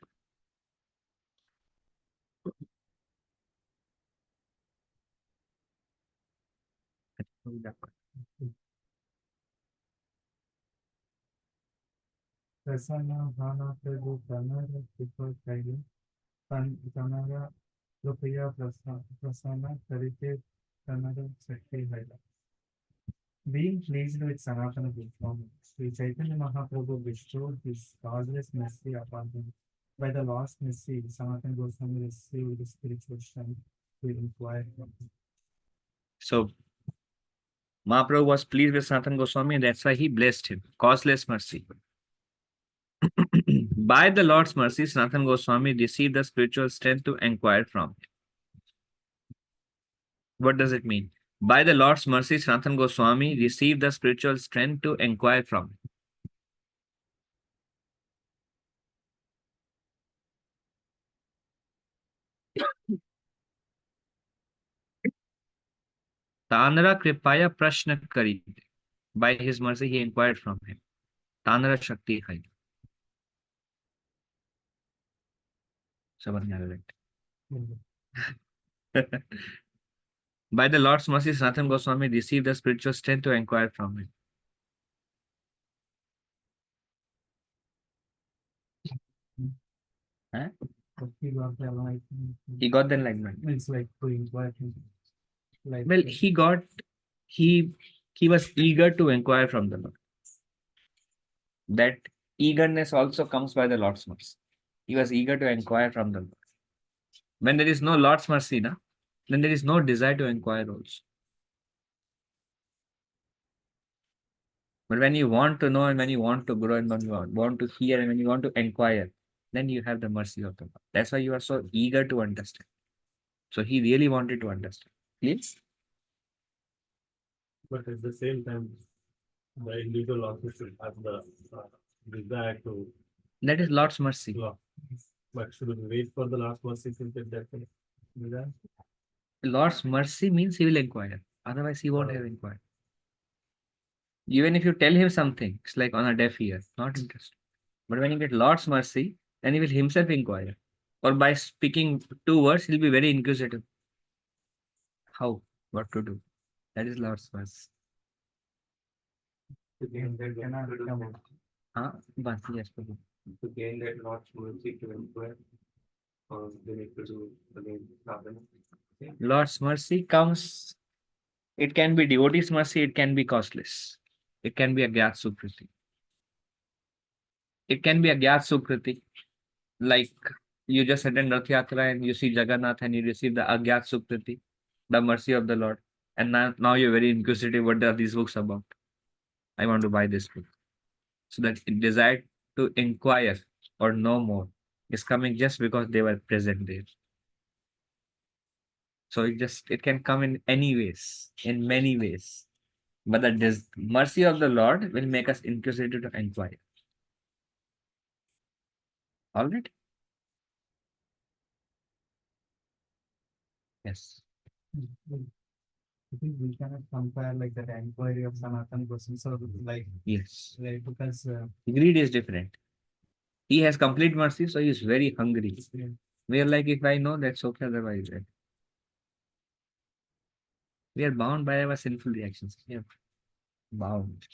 Prasanna Bhana Prabhu Pranara People Kaili Pranara Rupiya Prasanna Karite Pranara Sakti Haila. Being pleased with Sanatana Goswami, Sri Chaitanya Mahaprabhu bestowed his causeless mercy upon him. By the lost mercy, Sanatana Goswami received the spiritual strength to inquire from him. So Mahaprabhu was pleased with Sanatana Goswami, and that's why he blessed him. Causeless mercy. By the Lord's mercy, Sanatana Goswami received the spiritual strength to inquire from him. What does it mean? By the Lord's mercy, Sanatana Goswami received the spiritual strength to inquire from him. Tanara Kripaya Prashna Kari. By his mercy, he inquired from him. Tanara Shakti Hai. By the Lord's mercy, Sanatana Goswami received the spiritual strength to inquire from him. Huh? He got the enlightenment. He got the enlightenment. It's like to inquire. Like Well, he was eager to inquire from the Lord. That eagerness also comes by the Lord's mercy. He was eager to inquire from the Lord. When there is no Lord's mercy, then there is no desire to inquire also. But when you want to know and when you want to grow and when you want to hear and when you want to inquire, then you have the mercy of the Lord. That's why you are so eager to understand. So he really wanted to understand. Please? But at the same time, the individual also should have the desire to That is Lord's mercy. law. But should we wait for the last mercy to get that desire? Lord's mercy means he will inquire. Otherwise, he won't have inquired. Even if you tell him something, it's like on a deaf ear, not interested. But when you get Lord's mercy, then he will himself inquire. Or by speaking 2 words, he'll be very inquisitive. How? What to do? That is Lord's mercy. to gain that cannot come. But yes, Prabhu. To gain that Lord's mercy to inquire, or they need to do again sadhana. Lord's mercy comes, it can be devotee's mercy, it can be costless. It can be a Gyat Sukriti. It can be a Gyat Sukriti. Like you just attend Rath Yatra and you see Jagannath and you receive the Agyat Sukriti, the mercy of the Lord. And now you're very inquisitive. What are these books about? I want to buy this book. So that desire to inquire or know more is coming just because they were present there. So it can come in any ways, in many ways. But the mercy of the Lord will make us inquisitive to inquire. All right? Yes. I think we cannot compare like that inquiry of Sanatana Goswami. So like, Yes. right, because Greed is different. He has complete mercy, so he is very hungry. We are like, if I know, that's okay, otherwise. Right? We are bound by our sinful reactions. We are bound.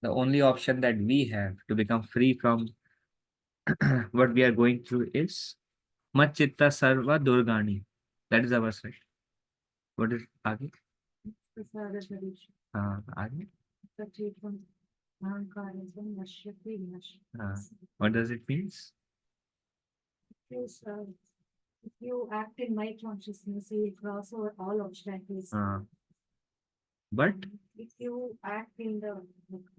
The only option that we have to become free from what we are going through is Machitta Sarva Durgani. That is our side. What is Agi? Agi? What does it mean? Yes, if you act in my consciousness, you will cross over all obstacles. But If you act in the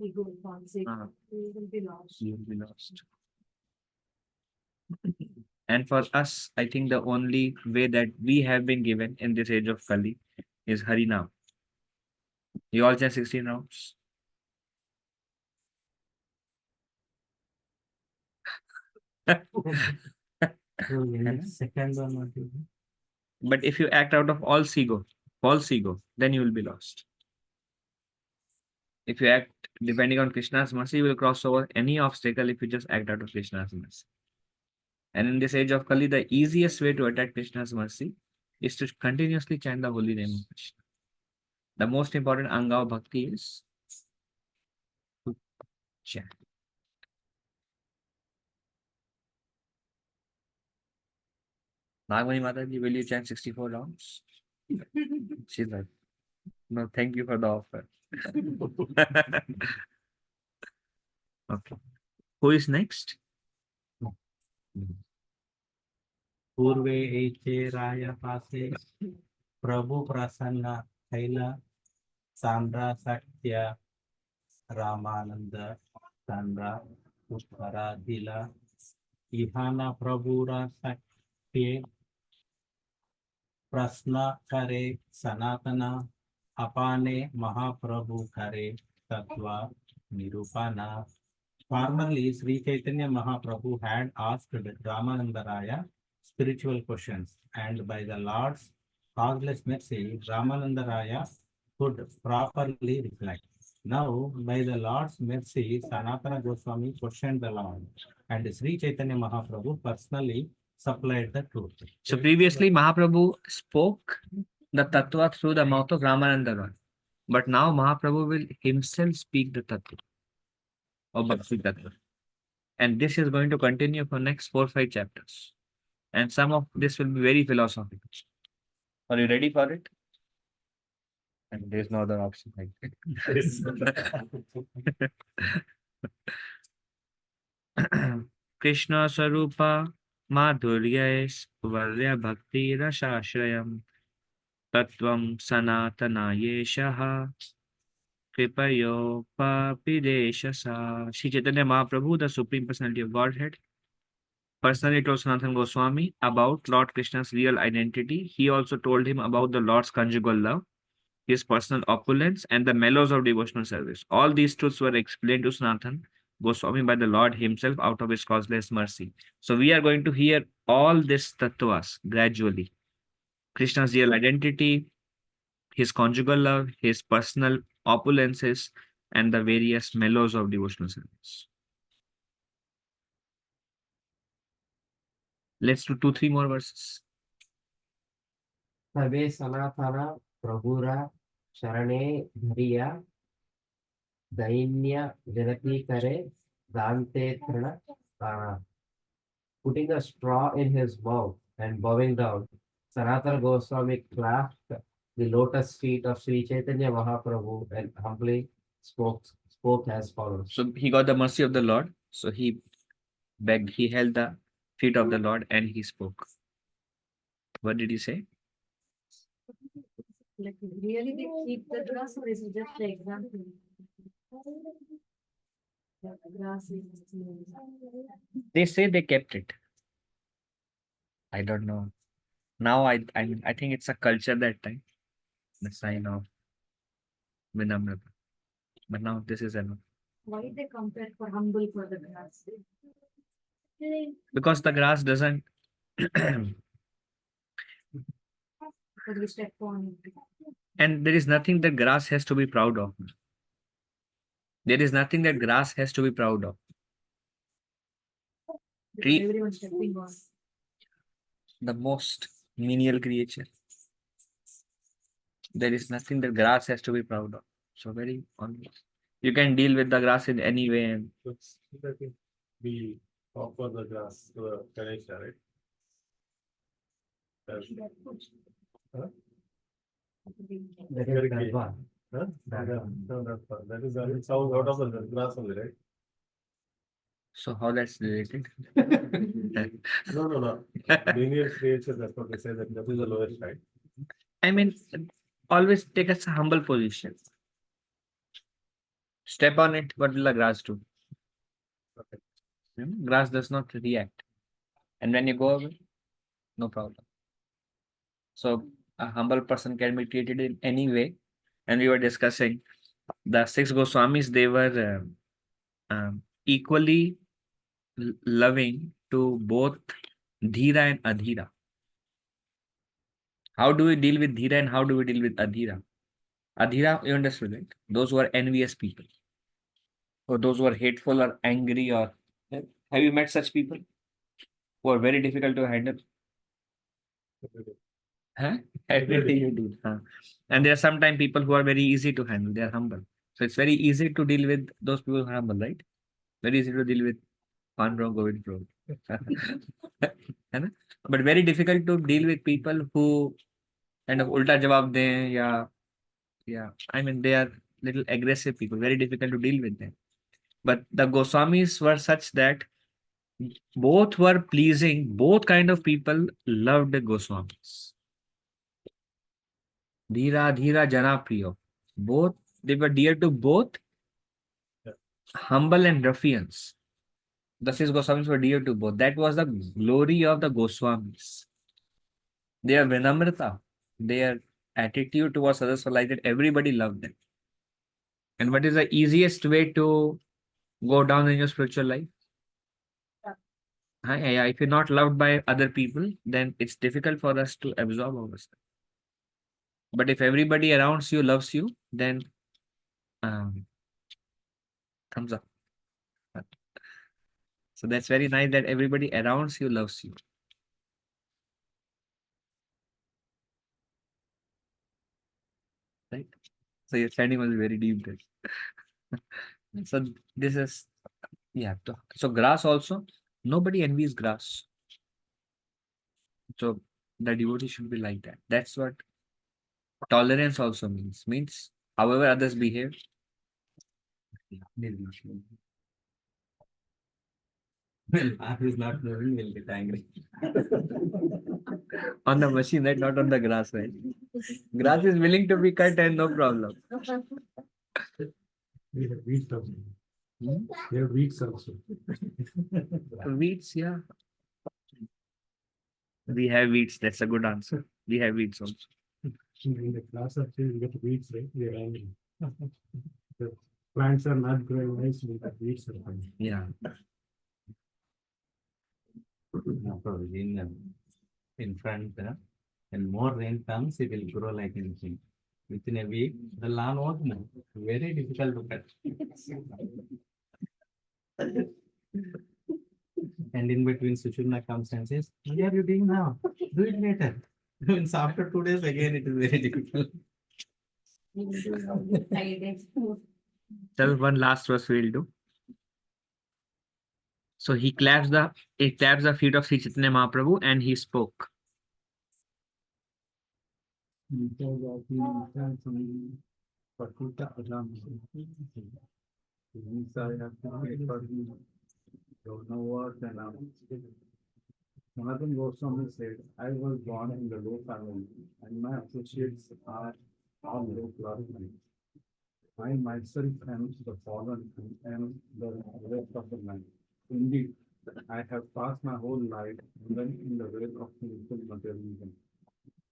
ego concept, you will be lost. you will be lost. And for us, I think the only way that we have been given in this age of Kali is Harinam. You all chant 16 rounds. second one. But if you act out of false ego, then you will be lost. If you act depending on Krishna's mercy, you will cross over any obstacle if you just act out of Krishna's mercy. And in this age of Kali, the easiest way to attack Krishna's mercy is to continuously chant the holy name of Krishna. The most important anga of bhakti is to chant. Nagmani Mataji, will you chant 64 rounds? She's like, no, thank you for the offer. Okay. Who is next? पूर्वे एचे राय पासे प्रभु प्रसन्न थैला Sandra सत्य Ramanand Sandra Uttara दिला इहाना प्रभुरा सत्य प्रश्न करे सनातना अपाने महाप्रभु करे तत्व निरूपणा. Formerly, Sri Chaitanya Mahaprabhu had asked Ramananda Raya spiritual questions, and by the Lord's causeless mercy, Ramananda Raya could properly reply. Now, by the Lord's mercy, Sanatana Goswami questioned the Lord, and Sri Chaitanya Mahaprabhu personally supplied the truth. So previously Mahaprabhu spoke the tattva through the mouth of Ramananda Roy. But now Mahaprabhu will himself speak the tattva of Bhakti Tattva. And this is going to continue for next 4-5 chapters. And some of this will be very philosophical. Are you ready for it? And there's no other option like that. Krishna Sarupa Madhuryais Varya Bhakti Rasashrayam Tattvam Sanatana Yeshaha Kripayopapideshasa. Sri Chaitanya Mahaprabhu, the Supreme Personality of Godhead, personally told Sanatana Goswami about Lord Krishna's real identity. He also told him about the Lord's conjugal love, his personal opulence, and the mellows of devotional service. All these truths were explained to Sanatana Goswami by the Lord himself out of his causeless mercy. So we are going to hear all these tattvas gradually. Krishna's real identity, his conjugal love, his personal opulences, and the various mellows of devotional service. Let's do 2-3 more verses. Sarve Sanatana Prabhura Sharane Dhariya Dainya Janati Kare Dante Trana putting a straw in his mouth and bowing down. Sanatana Goswami clasped the lotus feet of Sri Chaitanya Mahaprabhu and humbly spoke as follows. So he got the mercy of the Lord. So he begged, he held the feet of the Lord and he spoke. What did he say? Like really they keep the grass or is it just the example? The grass is They say they kept it. I don't know. Now I think it's a culture that time. The sign of Vinamrata. But now this is enough. why they compare for humble for the grass? Because the grass doesn't Because we step on it. and there is nothing that grass has to be proud of. There is nothing that grass has to be proud of. Because Tree- everyone stepping on. The most menial creature. There is nothing that grass has to be proud of. So very honest. You can deal with the grass in any way. And I think we offer the grass to the Ganesha, right? Huh? That Very is clear. Gadva. Huh? That Yeah, one. no, that's fine. That is it sounds out of the grass only, right? so how that's related? No. Linear creature, that's what they say, that is the lowest, right? I mean, always take a humble position. Step on it, what will the grass do? Okay. Grass does not react. And when you go away, no problem. So a humble person can be treated in any way. And we were discussing the 6 Goswamis, they were equally loving to both Dhira and Adhira. How do we deal with Dhira and how do we deal with Adhira? Adhira, you understood, right? Those who are envious people. Or those who are hateful or angry or... Have you met such people? Who are very difficult to handle? Huh? Every day you do. Huh? And there are sometimes people who are very easy to handle. They are humble. So it's very easy to deal with those people who are humble, right? Very easy to deal with Pandro Govind Pro. But very difficult to deal with people who kind of ulta jawab dein, yeah. I mean, they are little aggressive people. Very difficult to deal with them. But the Goswamis were such that both were pleasing. Both kind of people loved the Goswamis. Dhira Jana Priyo. Both, they were dear to both humble and ruffians. The 6 Goswamis were dear to both. That was the glory of the Goswamis. Their Vinamrata, their attitude towards others were like that everybody loved them. And what is the easiest way to go down in your spiritual life? Yeah, if you're not loved by other people, then it's difficult for us to absorb ourselves. But if everybody around you loves you, then Thumbs up. So that's very nice that everybody around you loves you. Right? So your standing was very deep there. So this is, yeah. So grass also, nobody envies grass. So the devotee should be like that. That's what tolerance also means. Means however others behave. Well, Mark is not moving, will get angry. On the machine, right? Not on the grass, right? Grass is willing to be cut and no problem. We have weeds also. Hmm? We have weeds also. Weeds, yeah. We have weeds. That's a good answer. We have weeds also. In the class of we get weeds, right? We are angry. The plants are not growing nice, we have weeds are coming. Yeah. No problem. In front, when more rain comes, it will grow like anything. Within a week, the lawn won't move. Very difficult to cut. And in between, Sushumna comes and says, "What are you doing now? Do it later." Means after 2 days, again, it is very difficult. Tell one last verse we'll do. So he claps the feet of Sri Chaitanya Mahaprabhu and he spoke. Because of the Pakuta Adam. Means I have to pay for the don't know what and Jonathan Goswami said, I was born in the low family and my associates are all low class men. I myself am the fallen and the rest of the man. Indeed, I have passed my whole life even in the way of physical materialism.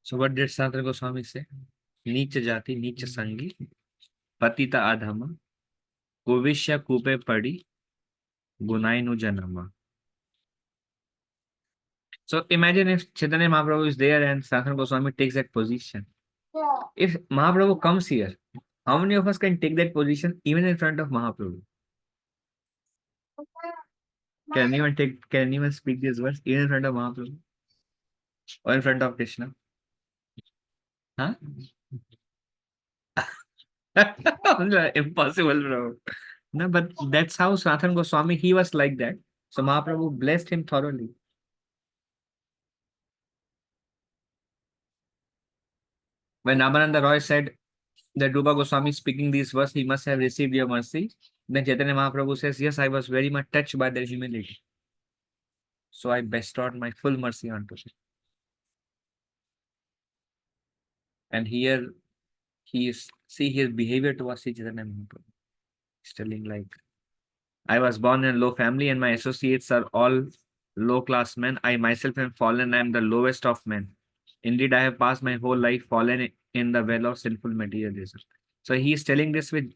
So what did Sanatana Goswami say? Neecha jati, neecha sangi, patita adhama, kovishya kupe padi, gunainu janama. So imagine if Chaitanya Mahaprabhu is there and Sanatana Goswami takes that position. If Mahaprabhu comes here, how many of us can take that position even in front of Mahaprabhu? Can anyone speak these words even in front of Mahaprabhu? Or in front of Krishna? Huh? Impossible, bro. No, but that's how Sanatana Goswami, he was like that. So Mahaprabhu blessed him thoroughly. When Ramananda Roy said that Rupa Goswami speaking these verses, he must have received your mercy. Then Chaitanya Mahaprabhu says, yes, I was very much touched by their humility. So I bestowed my full mercy onto him. And here he is, see his behavior towards Sri Chaitanya Mahaprabhu. He's telling like, I was born in a low family and my associates are all low class men. I myself am fallen. I am the lowest of men. Indeed, I have passed my whole life fallen in the well of sinful materialism. So he is telling this with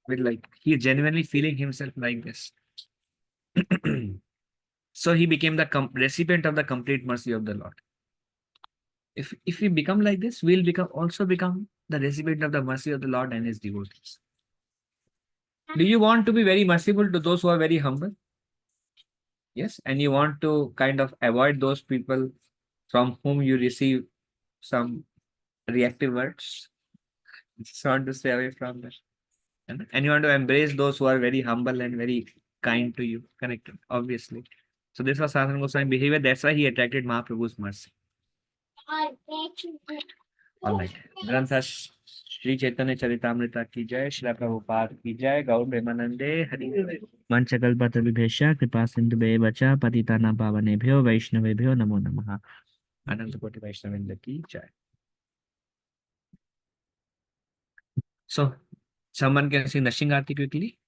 like, he is genuinely feeling himself like this. So he became the recipient of the complete mercy of the Lord. If we become like this, we'll also become the recipient of the mercy of the Lord and his devotees. Do you want to be very merciful to those who are very humble? Yes. And you want to kind of avoid those people from whom you receive some reactive words. You just want to stay away from them. And you want to embrace those who are very humble and very kind to you. Correct. Obviously. So this was Sanatana Goswami behavior. That's why he attracted Mahaprabhu's mercy. All right. Grantha Shri Chaitanya Charitamrita ki jai, Shri Prabhupada ki jai, Gaur Premanande, Hari Manchakalpatra Vibhesha, Kripa Sindhu Bevacha, Patitana Pavanebhyo, Vaishnavebhyo, Namo Namaha. Ananta Koti Vaishnavinda ki jai. So, someone can sing Nashing Aarti quickly?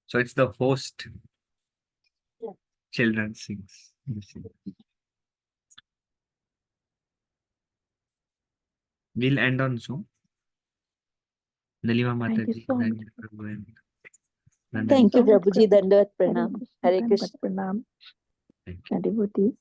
So, it's the host. Children sings. We'll end on Zoom. Nalima Thank you Mataji. so much. Thank you, So much, Prabhuji. Dandavat Hare Pranam. Krishna, Hare Dandavat Krishna. Pranam. Thank you. Devotees.